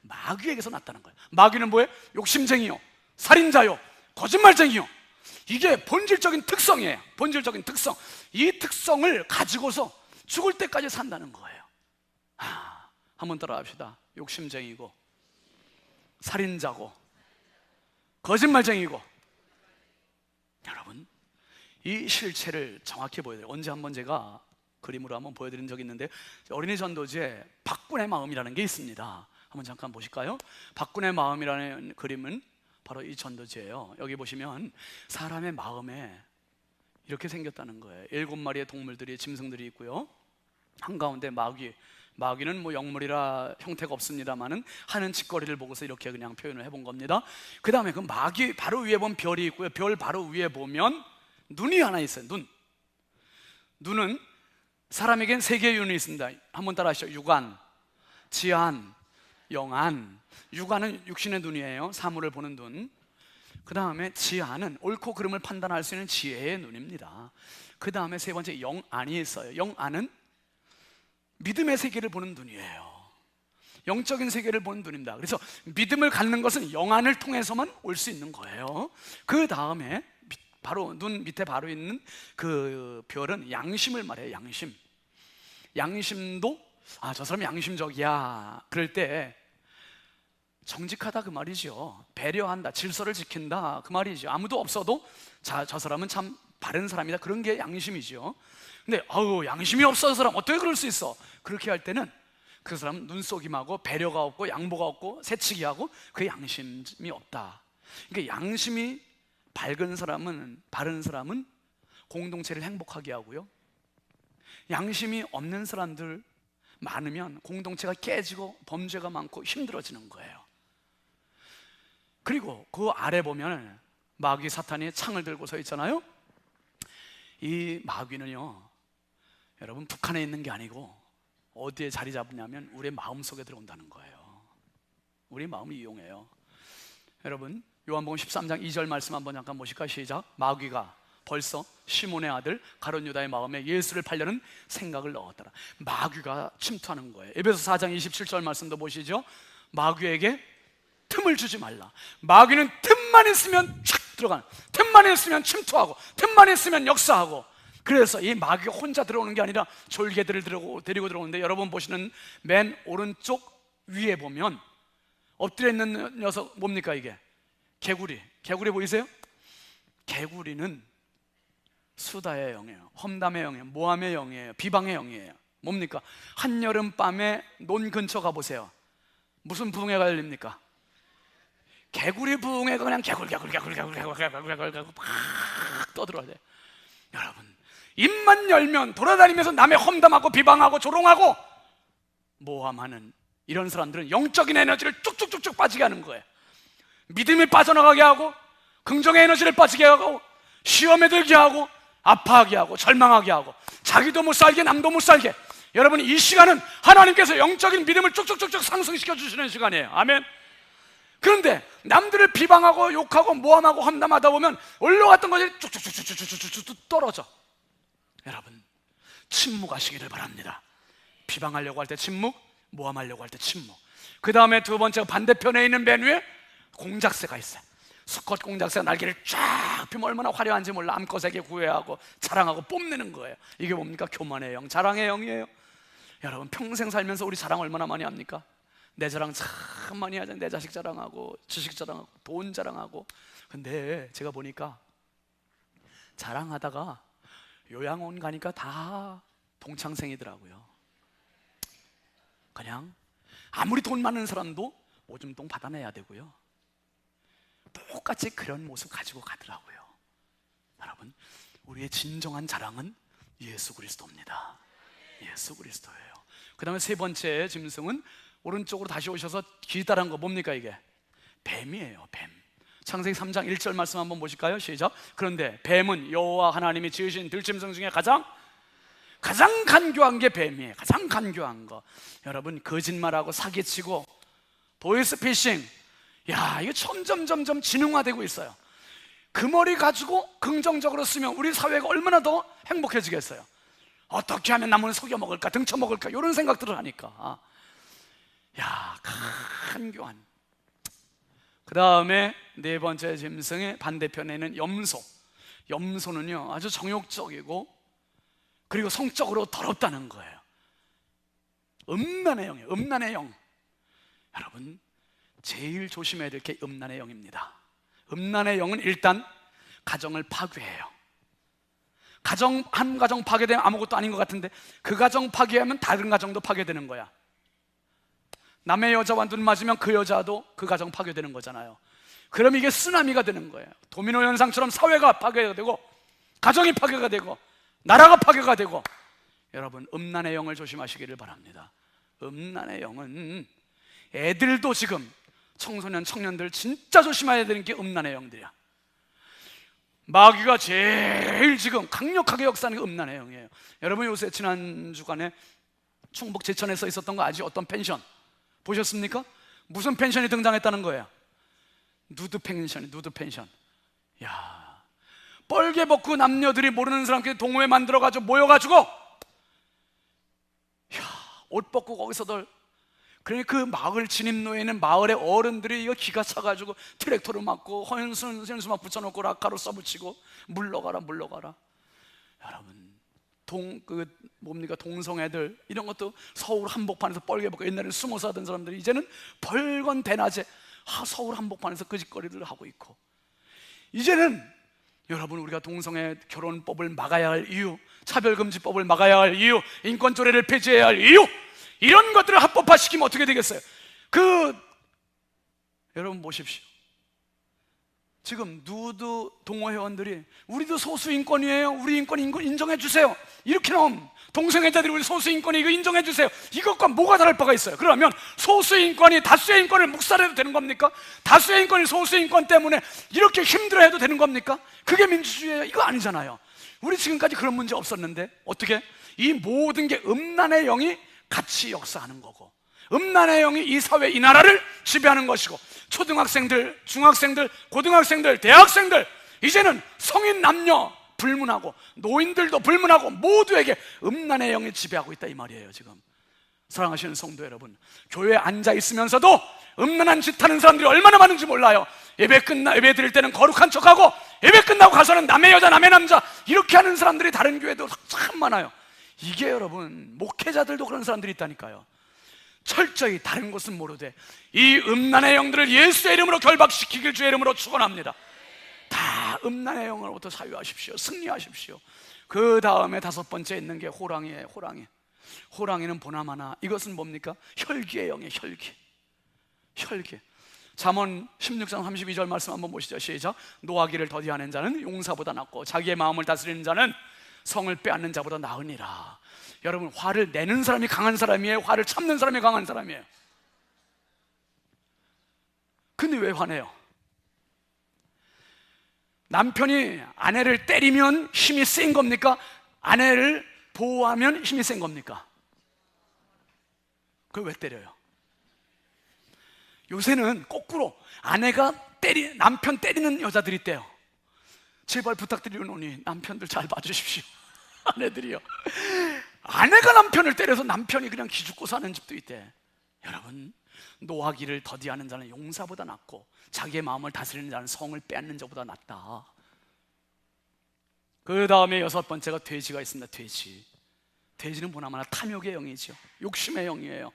마귀에게서 났다는 거예요. 마귀는 뭐예요? 욕심쟁이요, 살인자요, 거짓말쟁이요. 이게 본질적인 특성이에요. 본질적인 특성. 이 특성을 가지고서 죽을 때까지 산다는 거예요. 한번 따라 합시다. 욕심쟁이고, 살인자고, 거짓말쟁이고. 여러분, 이 실체를 정확히 보여드려요. 언제 한번 제가 그림으로 한번 보여드린 적이 있는데, 어린이 전도지에 박군의 마음이라는 게 있습니다. 한번 잠깐 보실까요? 박군의 마음이라는 그림은 바로 이 전도지예요. 여기 보시면 사람의 마음에 이렇게 생겼다는 거예요. 7마리의 동물들이, 짐승들이 있고요, 한가운데 마귀는 뭐 영물이라 형태가 없습니다만은 하는 짓거리를 보고서 이렇게 그냥 표현을 해본 겁니다. 그 다음에 그 마귀 바로 위에 보면 별이 있고요, 별 바로 위에 보면 눈이 하나 있어요. 눈. 눈은 사람에겐 세 개의 눈이 있습니다. 한번 따라 하시죠. 육안, 지안, 영안. 육안은 육신의 눈이에요. 사물을 보는 눈. 그 다음에 지안은 옳고 그름을 판단할 수 있는 지혜의 눈입니다. 그 다음에 세 번째 영안이 있어요. 영안은 믿음의 세계를 보는 눈이에요. 영적인 세계를 보는 눈입니다. 그래서 믿음을 갖는 것은 영안을 통해서만 올 수 있는 거예요. 그 다음에 바로 눈 밑에 바로 있는 그 별은 양심을 말해요. 양심. 양심도 저 사람 양심적이야. 그럴 때 정직하다 그 말이죠. 배려한다, 질서를 지킨다 그 말이죠. 아무도 없어도 저 사람은 참 바른 사람이다. 그런 게 양심이죠. 근데 양심이 없어서 사람 어떻게 그럴 수 있어? 그렇게 할 때는 그 사람은 눈속임하고 배려가 없고 양보가 없고 새치기하고 그 양심이 없다. 그러니까 양심이 밝은 사람은, 바른 사람은 공동체를 행복하게 하고요, 양심이 없는 사람들 많으면 공동체가 깨지고 범죄가 많고 힘들어지는 거예요. 그리고 그 아래 보면 마귀 사탄이 창을 들고 서 있잖아요. 이 마귀는요, 여러분 북한에 있는 게 아니고 어디에 자리 잡느냐면 우리의 마음속에 들어온다는 거예요. 우리 마음을 이용해요. 여러분 요한복음 13장 2절 말씀 한번 잠깐 보실까요? 시작. 마귀가 벌써 시몬의 아들 가룟 유다의 마음에 예수를 팔려는 생각을 넣었더라. 마귀가 침투하는 거예요. 에베소 4장 27절 말씀도 보시죠. 마귀에게 틈을 주지 말라. 마귀는 틈만 있으면 착 들어가는, 틈만 있으면 침투하고, 틈만 있으면 역사하고. 그래서 이 마귀가 혼자 들어오는 게 아니라 졸개들을 데리고 들어오는데, 여러분 보시는 맨 오른쪽 위에 보면 엎드려 있는 녀석 뭡니까? 이게 개구리 보이세요? 개구리는 수다의 영이에요. 험담의 영이에요. 모함의 영이에요. 비방의 영이에요. 뭡니까? 한여름밤에 논 근처 가보세요. 무슨 부흥회가 열립니까? 개구리 부흥회가 그냥 개굴 막 떠들어야 돼. 여러분 입만 열면 돌아다니면서 남의 험담하고 비방하고 조롱하고 모함하는 이런 사람들은 영적인 에너지를 쭉쭉쭉쭉 빠지게 하는 거예요. 믿음이 빠져나가게 하고, 긍정의 에너지를 빠지게 하고, 시험에 들게 하고, 아파하게 하고, 절망하게 하고, 자기도 못 살게 남도 못 살게. 여러분 이 시간은 하나님께서 영적인 믿음을 쭉쭉쭉쭉 상승시켜 주시는 시간이에요. 아멘. 그런데 남들을 비방하고 욕하고 모함하고 험담하다 보면 올라갔던 것이 쭉쭉쭉쭉쭉쭉 떨어져. 여러분 침묵하시기를 바랍니다. 비방하려고 할 때 침묵, 모함하려고 할 때 침묵. 그 다음에 두 번째 반대편에 있는 맨 위에 공작새가 있어요. 수컷 공작새가 날개를 쫙 펴면 얼마나 화려한지 몰라. 암컷에게 구애하고 자랑하고 뽐내는 거예요. 이게 뭡니까? 교만의 영, 자랑의 영이에요. 여러분 평생 살면서 우리 자랑 얼마나 많이 합니까? 내 자랑 참 많이 하잖아요. 내 자식 자랑하고 지식 자랑하고 돈 자랑하고. 근데 제가 보니까 자랑하다가 요양원 가니까 다 동창생이더라고요. 그냥 아무리 돈 많은 사람도 오줌통 받아내야 되고요, 똑같이 그런 모습 가지고 가더라고요. 여러분 우리의 진정한 자랑은 예수 그리스도입니다. 예수 그리스도예요. 그 다음에 세 번째 짐승은 오른쪽으로 다시 오셔서 기다란 거 뭡니까? 이게 뱀이에요. 뱀. 창세기 3장 1절 말씀 한번 보실까요? 시작. 그런데 뱀은 여호와 하나님이 지으신 들짐승 중에 가장 간교한 게 뱀이에요. 가장 간교한 거. 여러분 거짓말하고 사기치고 보이스피싱, 이거 점점 지능화되고 있어요. 그 머리 가지고 긍정적으로 쓰면 우리 사회가 얼마나 더 행복해지겠어요. 어떻게 하면 남을 속여먹을까, 등쳐먹을까, 이런 생각들을 하니까. 간교한. 그 다음에 네 번째 짐승의 반대편에는 염소. 염소는요 아주 정욕적이고 그리고 성적으로 더럽다는 거예요. 음란의 영이에요. 음란의 영. 여러분 제일 조심해야 될 게 음란의 영입니다. 음란의 영은 일단 가정을 파괴해요. 한 가정 파괴되면 아무것도 아닌 것 같은데 그 가정 파괴하면 다른 가정도 파괴되는 거야. 남의 여자와 눈 맞으면 그 여자도 그 가정 파괴되는 거잖아요. 그럼 이게 쓰나미가 되는 거예요. 도미노 현상처럼 사회가 파괴가 되고 가정이 파괴가 되고 나라가 파괴가 되고. 여러분 음란의 영을 조심하시기를 바랍니다. 음란의 영은 애들도 지금 청소년 청년들 진짜 조심해야 되는 게 음란의 영들이야. 마귀가 제일 지금 강력하게 역사하는 게 음란의 영이에요. 여러분 요새 지난 주간에 충북 제천에서 있었던 거 아직 어떤 펜션 보셨습니까? 무슨 펜션이 등장했다는 거예요? 누드 펜션. 야, 뻘개 벗고 남녀들이 모르는 사람끼리 동호회 만들어가지고 모여가지고, 야, 옷 벗고 거기서들. 그러니까 그 마을 진입로에 있는 마을의 어른들이 이거 기가 차가지고 트랙터로 막고 현수 막 붙여놓고 락카로 써붙이고 물러가라. 여러분, 동성애들 이런 것도 서울 한복판에서 뻘개 벗고, 옛날에는 숨어서 하던 사람들이 이제는 벌건 대낮에 서울 한복판에서 그 짓거리를 하고 있고, 이제는 여러분 우리가 동성애 결혼법을 막아야 할 이유, 차별금지법을 막아야 할 이유, 인권조례를 폐지해야 할 이유, 이런 것들을 합법화시키면 어떻게 되겠어요? 여러분 보십시오. 지금 누드 동호회원들이 우리도 소수인권이에요, 우리 인권 인정해 주세요, 이렇게 나오면 동성애자들이 우리 소수인권이 이거 인정해 주세요, 이것과 뭐가 다를 바가 있어요? 그러면 소수인권이 다수의 인권을 묵살해도 되는 겁니까? 다수의 인권이 소수인권 때문에 이렇게 힘들어해도 되는 겁니까? 그게 민주주의예요? 이거 아니잖아요. 우리 지금까지 그런 문제 없었는데 어떻게? 이 모든 게 음란의 영이 같이 역사하는 거고, 음란의 영이 이 사회, 이 나라를 지배하는 것이고, 초등학생들, 중학생들, 고등학생들, 대학생들, 이제는 성인 남녀 불문하고 노인들도 불문하고 모두에게 음란의 영이 지배하고 있다 이 말이에요. 지금 사랑하시는 성도 여러분, 교회에 앉아 있으면서도 음란한 짓 하는 사람들이 얼마나 많은지 몰라요. 예배 드릴 때는 거룩한 척하고 예배 끝나고 가서는 남의 여자 남의 남자 이렇게 하는 사람들이 다른 교회도 참 많아요. 이게 여러분, 목회자들도 그런 사람들이 있다니까요. 철저히 다른 것은 모르되 이 음란의 영들을 예수의 이름으로 결박시키길 주의 이름으로 축원합니다. 다 음란의 영으로부터 사유하십시오. 승리하십시오. 그 다음에 다섯 번째 있는 게 호랑이에요. 호랑이는 보나마나, 이것은 뭡니까? 혈기의 영이에요. 혈기. 잠언 16장 32절 말씀 한번 보시죠. 시작. 노하기를 더디하는 자는 용사보다 낫고 자기의 마음을 다스리는 자는 성을 빼앗는 자보다 나으니라. 여러분, 화를 내는 사람이 강한 사람이에요? 화를 참는 사람이 강한 사람이에요? 근데 왜 화내요? 남편이 아내를 때리면 힘이 센 겁니까? 아내를 보호하면 힘이 센 겁니까? 그걸 왜 때려요? 요새는 거꾸로 아내가 남편 때리는 여자들이 있대요. 제발 부탁드리노니 남편들 잘 봐주십시오. 아내들이요, 아내가 남편을 때려서 남편이 그냥 기죽고 사는 집도 있대. 여러분, 노하기를 더디하는 자는 용사보다 낫고 자기의 마음을 다스리는 자는 성을 빼앗는 자보다 낫다. 그 다음에 여섯 번째가 돼지가 있습니다. 돼지는 보나마나 탐욕의 영이죠. 욕심의 영이에요.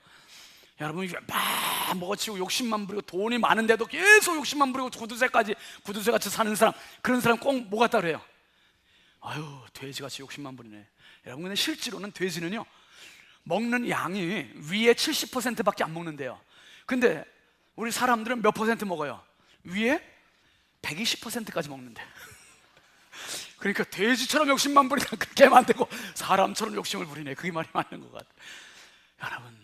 여러분, 막 먹어치고 욕심만 부리고 돈이 많은데도 계속 욕심만 부리고 구두쇠같이 사는 사람, 그런 사람 꼭 뭐가 따르요? 아유, 돼지같이 욕심만 부리네. 여러분, 근데 실제로는 돼지는요, 먹는 양이 위에 70%밖에 안 먹는데요. 근데 우리 사람들은 몇 퍼센트 먹어요? 위에 120%까지 먹는데. 그러니까 돼지처럼 욕심만 부리니까 그렇게 하면 안 되고 사람처럼 욕심을 부리네. 그게 말이 맞는 것 같아요. 여러분,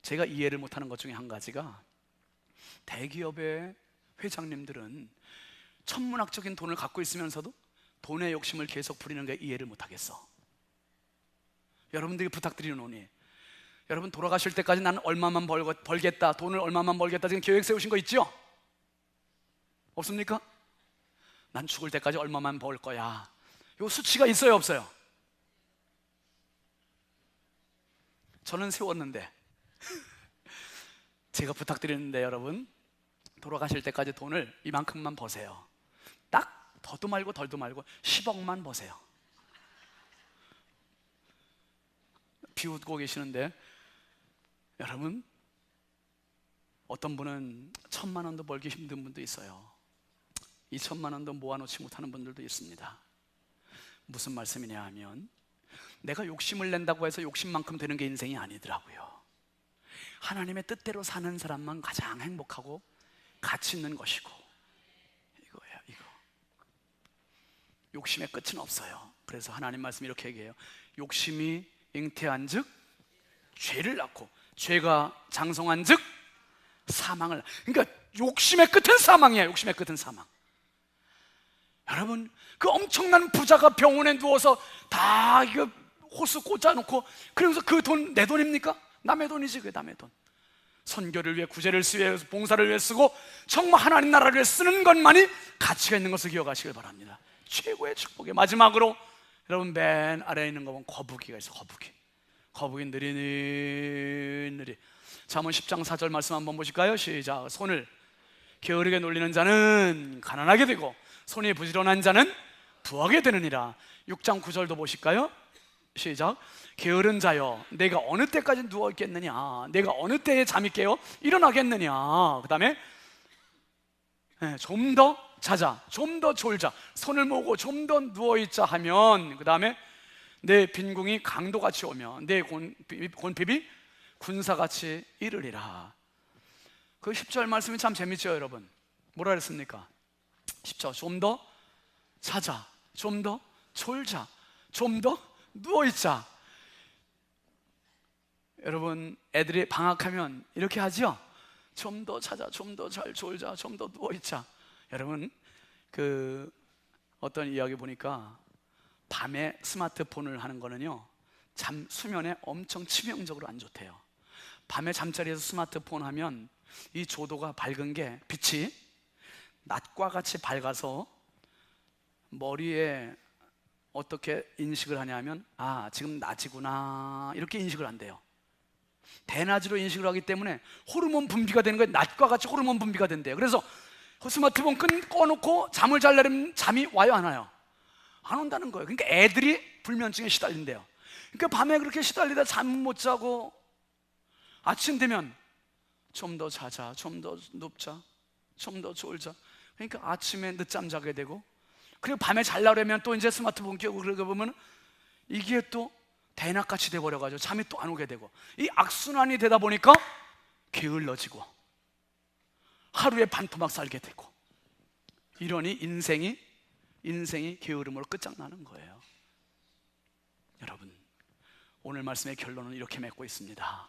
제가 이해를 못하는 것 중에 한 가지가, 대기업의 회장님들은 천문학적인 돈을 갖고 있으면서도 돈의 욕심을 계속 부리는 게 이해를 못하겠어. 여러분들에게 부탁드리노니, 여러분 돌아가실 때까지 나는 얼마만 벌겠다, 돈을 얼마만 벌겠다, 지금 계획 세우신 거 있죠? 없습니까? 난 죽을 때까지 얼마만 벌 거야. 요 수치가 있어요, 없어요? 저는 세웠는데 제가 부탁드리는데, 여러분 돌아가실 때까지 돈을 이만큼만 버세요. 딱 더도 말고 덜도 말고 10억만 버세요. 비웃고 계시는데, 여러분, 어떤 분은 1,000만 원도 벌기 힘든 분도 있어요. 2,000만 원도 모아놓지 못하는 분들도 있습니다. 무슨 말씀이냐 하면, 내가 욕심을 낸다고 해서 욕심만큼 되는 게 인생이 아니더라고요. 하나님의 뜻대로 사는 사람만 가장 행복하고 가치 있는 것이고, 이거예요, 이거. 욕심의 끝은 없어요. 그래서 하나님 말씀이 이렇게 얘기해요. 욕심이 잉태한 즉 죄를 낳고, 죄가 장성한 즉 사망을. 그러니까 욕심의 끝은 사망이에요. 욕심의 끝은 사망. 여러분, 그 엄청난 부자가 병원에 누워서 다 이거 호수 꽂아놓고, 그러면서 그 돈 내 돈입니까? 남의 돈이지. 그게 남의 돈. 선교를 위해, 구제를 위해, 봉사를 위해 쓰고 정말 하나님 나라를 위해 쓰는 것만이 가치가 있는 것을 기억하시길 바랍니다. 최고의 축복이. 마지막으로 여러분, 맨 아래에 있는 거 보면 거북이가 있어. 거북이 느리느리. 잠언 10장 4절 말씀 한번 보실까요? 시작. 손을 게으르게 놀리는 자는 가난하게 되고 손이 부지런한 자는 부하게 되느니라. 6장 9절도 보실까요? 시작. 게으른 자여, 내가 어느 때까지 누워있겠느냐? 내가 어느 때에 잠이 깨어 일어나겠느냐? 그 다음에 좀 더 자자, 좀 더 졸자, 손을 모으고 좀 더 누워있자 하면, 그 다음에 내 빈궁이 강도같이 오며 내 곤핍이 군사같이 이르리라. 그 10절 말씀이 참 재밌죠, 여러분. 뭐라 그랬습니까? 10절, 좀 더 자자, 좀 더 졸자, 좀 더 누워있자. 여러분, 애들이 방학하면 이렇게 하죠? 좀 더 자자, 좀 더 잘 졸자, 좀 더 누워있자. 여러분, 그 어떤 이야기 보니까 밤에 스마트폰을 하는 거는요, 수면에 엄청 치명적으로 안 좋대요. 밤에 잠자리에서 스마트폰 하면 이 조도가 밝은 게, 빛이 낮과 같이 밝아서 머리에 어떻게 인식을 하냐면, 아, 지금 낮이구나, 이렇게 인식을 한대요. 대낮으로 인식을 하기 때문에 호르몬 분비가 되는 거예요. 낮과 같이 호르몬 분비가 된대요. 그래서 스마트폰 꺼놓고 잠을 자려면 잠이 와요, 안 와요? 안 온다는 거예요. 그러니까 애들이 불면증에 시달린대요. 그러니까 밤에 그렇게 시달리다 잠 못 자고 아침 되면 좀 더 자자, 좀 더 눕자, 좀 더 졸자. 그러니까 아침에 늦잠 자게 되고, 그리고 밤에 자려면 또 이제 스마트폰 켜고, 그러다 보면 이게 또 대낮같이 돼버려가지고 잠이 또 안 오게 되고, 이 악순환이 되다 보니까 게을러지고 하루에 반토막 살게 되고, 이러니 인생이 게으름으로 끝장나는 거예요. 여러분, 오늘 말씀의 결론은 이렇게 맺고 있습니다.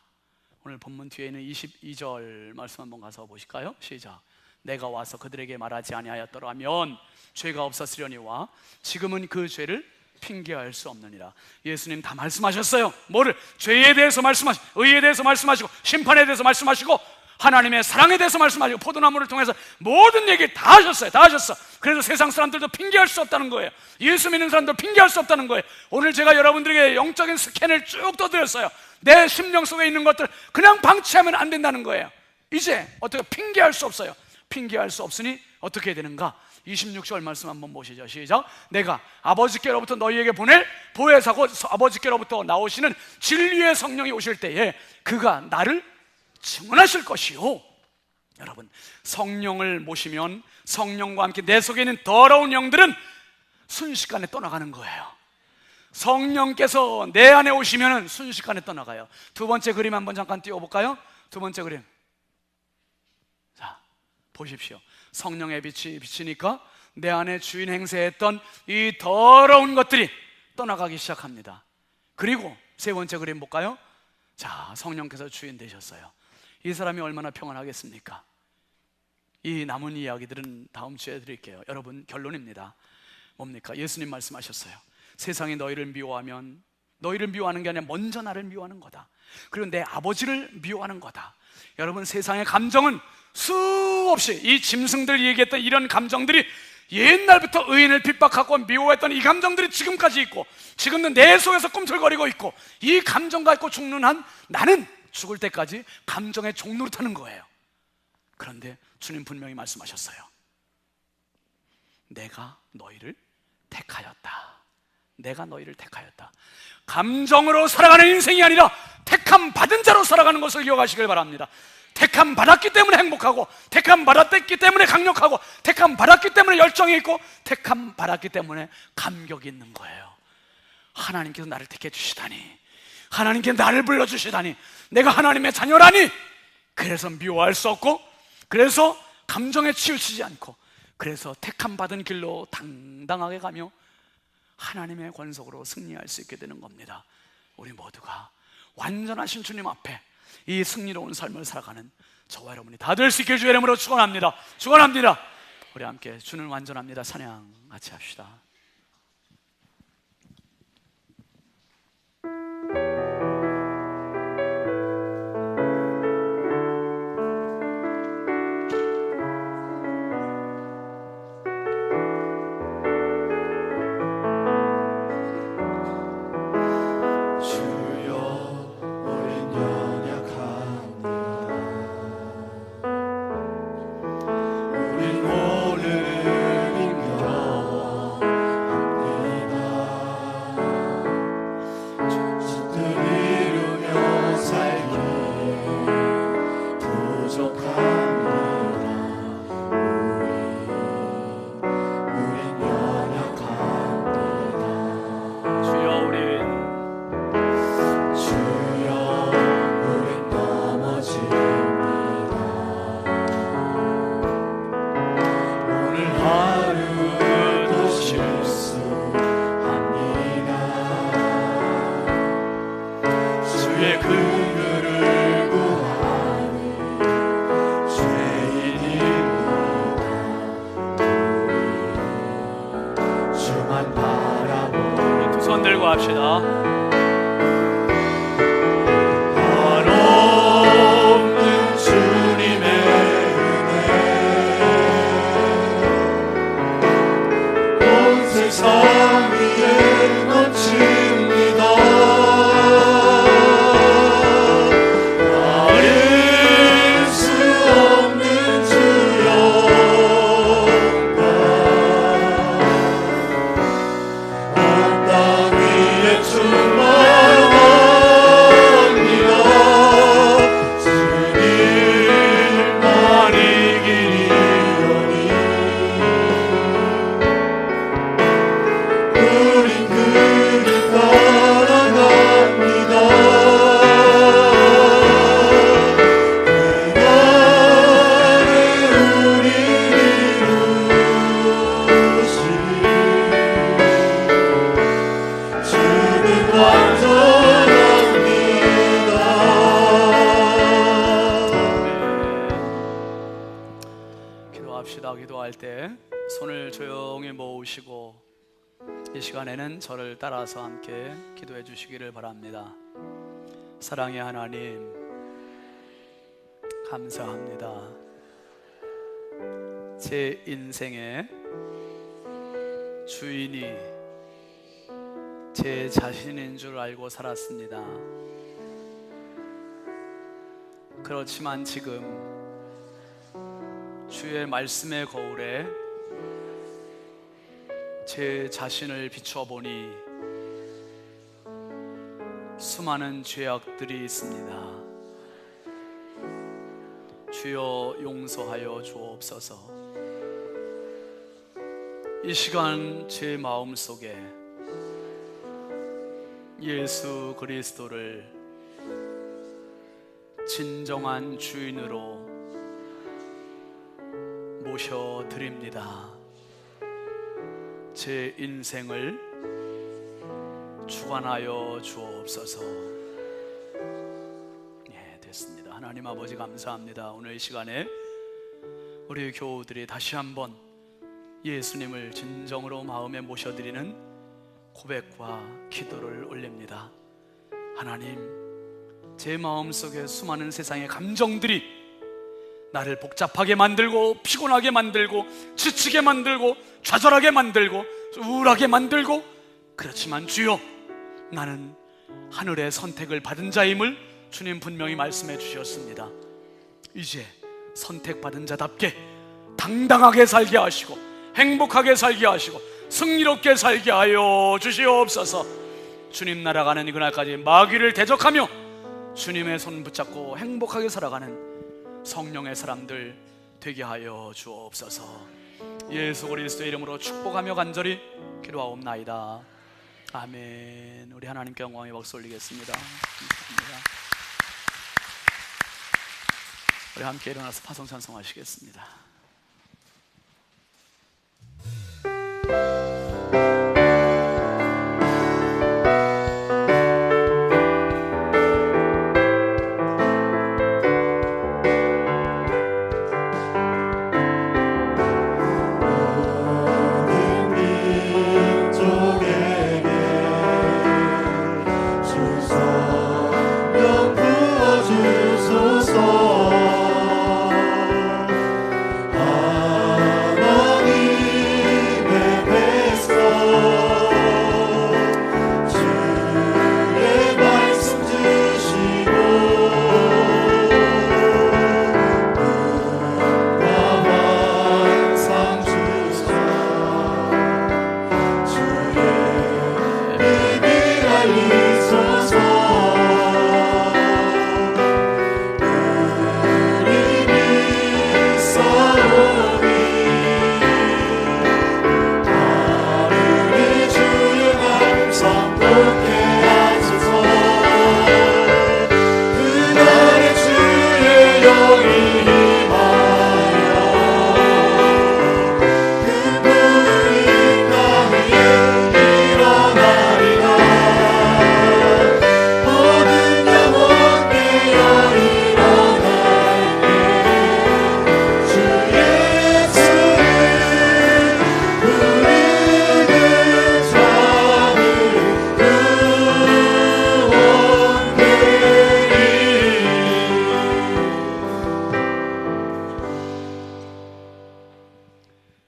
오늘 본문 뒤에 있는 22절 말씀 한번 가서 보실까요? 시작. 내가 와서 그들에게 말하지 아니하였더라면 죄가 없었으려니와 지금은 그 죄를 핑계할 수 없느니라. 예수님 다 말씀하셨어요. 뭐를? 죄에 대해서 말씀하시고, 의에 대해서 말씀하시고, 심판에 대해서 말씀하시고, 하나님의 사랑에 대해서 말씀하시고, 포도나무를 통해서 모든 얘기 다 하셨어요. 다 하셨어. 그래서 세상 사람들도 핑계할 수 없다는 거예요. 예수 믿는 사람도 핑계할 수 없다는 거예요. 오늘 제가 여러분들에게 영적인 스캔을 쭉 떠드렸어요. 내 심령 속에 있는 것들 그냥 방치하면 안 된다는 거예요. 이제 어떻게 핑계할 수 없어요. 핑계할 수 없으니 어떻게 해야 되는가? 26절 말씀 한번 보시죠. 시작. 내가 아버지께로부터 너희에게 보낼 보혜사고 아버지께로부터 나오시는 진리의 성령이 오실 때에 그가 나를 증언하실 것이요. 여러분, 성령을 모시면 성령과 함께 내 속에 있는 더러운 영들은 순식간에 떠나가는 거예요. 성령께서 내 안에 오시면 순식간에 떠나가요. 두 번째 그림 한번 잠깐 띄워볼까요? 두 번째 그림. 자, 보십시오. 성령의 빛이 비치니까 내 안에 주인 행세했던 이 더러운 것들이 떠나가기 시작합니다. 그리고 세 번째 그림 볼까요? 자, 성령께서 주인 되셨어요. 이 사람이 얼마나 평안하겠습니까? 이 남은 이야기들은 다음 주에 드릴게요. 여러분, 결론입니다. 뭡니까? 예수님 말씀하셨어요. 세상이 너희를 미워하면, 너희를 미워하는 게 아니라 먼저 나를 미워하는 거다. 그리고 내 아버지를 미워하는 거다. 여러분, 세상의 감정은 수없이, 이 짐승들이 얘기했던 이런 감정들이 옛날부터 의인을 핍박하고 미워했던 이 감정들이 지금까지 있고, 지금도 내 속에서 꿈틀거리고 있고, 이 감정 갖고 죽는 한 나는 죽을 때까지 감정의 종노릇하는 거예요. 그런데 주님 분명히 말씀하셨어요. 내가 너희를 택하였다. 내가 너희를 택하였다. 감정으로 살아가는 인생이 아니라 택함 받은 자로 살아가는 것을 기억하시길 바랍니다. 택함 받았기 때문에 행복하고, 택함 받았기 때문에 강력하고, 택함 받았기 때문에 열정이 있고, 택함 받았기 때문에 감격이 있는 거예요. 하나님께서 나를 택해 주시다니, 하나님께 나를 불러주시다니, 내가 하나님의 자녀라니, 그래서 미워할 수 없고, 그래서 감정에 치우치지 않고, 그래서 택함 받은 길로 당당하게 가며 하나님의 권속으로 승리할 수 있게 되는 겁니다. 우리 모두가 완전하신 주님 앞에 이 승리로운 삶을 살아가는 저와 여러분이 다 될 수 있게 주의 이름으로 축원합니다. 축원합니다. 우리 함께 주는 완전합니다 찬양 같이 합시다. 들고 합시다. 한없는 주님의 은혜 온 세상 위에 넘칩니다. 가릴 수 없는 주 영광 온 땅 위에 충만합니다. 주님만 이기리오니 우린 그 길 따라갑니다. 그날에 우리 이루시리 주는 완전합니다. 기도합시다. 기도할 때 손을 조용히 모으시고 이 시간에는 저를 따라서 함께 기도해 주시기를 바랍니다. 사랑의 하나님, 감사합니다. 제 인생의 주인이 제 자신인 줄 알고 살았습니다. 그렇지만 지금 주의 말씀의 거울에 제 자신을 비춰보니 수많은 죄악들이 있습니다. 주여 용서하여 주옵소서. 이 시간 제 마음속에 예수 그리스도를 진정한 주인으로 모셔드립니다. 제 인생을 주관하여 주옵소서. 예, 됐습니다. 하나님 아버지 감사합니다. 오늘 이 시간에 우리 교우들이 다시 한번 예수님을 진정으로 마음에 모셔드리는 고백과 기도를 올립니다. 하나님, 제 마음속에 수많은 세상의 감정들이 나를 복잡하게 만들고 피곤하게 만들고 지치게 만들고 좌절하게 만들고 우울하게 만들고, 그렇지만 주여, 나는 하늘의 선택을 받은 자임을 주님 분명히 말씀해 주셨습니다. 이제 선택받은 자답게 당당하게 살게 하시고 행복하게 살게 하시고 승리롭게 살게 하여 주시옵소서. 주님 날아가는 이 그날까지 마귀를 대적하며 주님의 손 붙잡고 행복하게 살아가는 성령의 사람들 되게 하여 주옵소서. 예수 그리스도의 이름으로 축복하며 간절히 기도하옵나이다. 아멘. 우리 하나님께 영광의 박수 올리겠습니다. 감사합니다. 우리 함께 일어나서 파송 찬송하시겠습니다.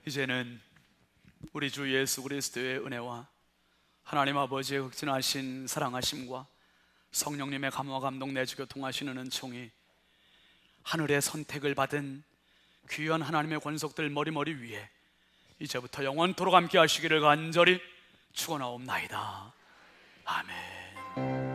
이제는 우리 주 예수 그리스도의 은혜와 하나님 아버지의 극진하신 사랑하심과 성령님의 감화 감동 내주 교통하시는 은총이 하늘의 선택을 받은 귀한 하나님의 권속들 머리머리 위에 이제부터 영원토록 함께 하시기를 간절히 축원하옵나이다. 아멘.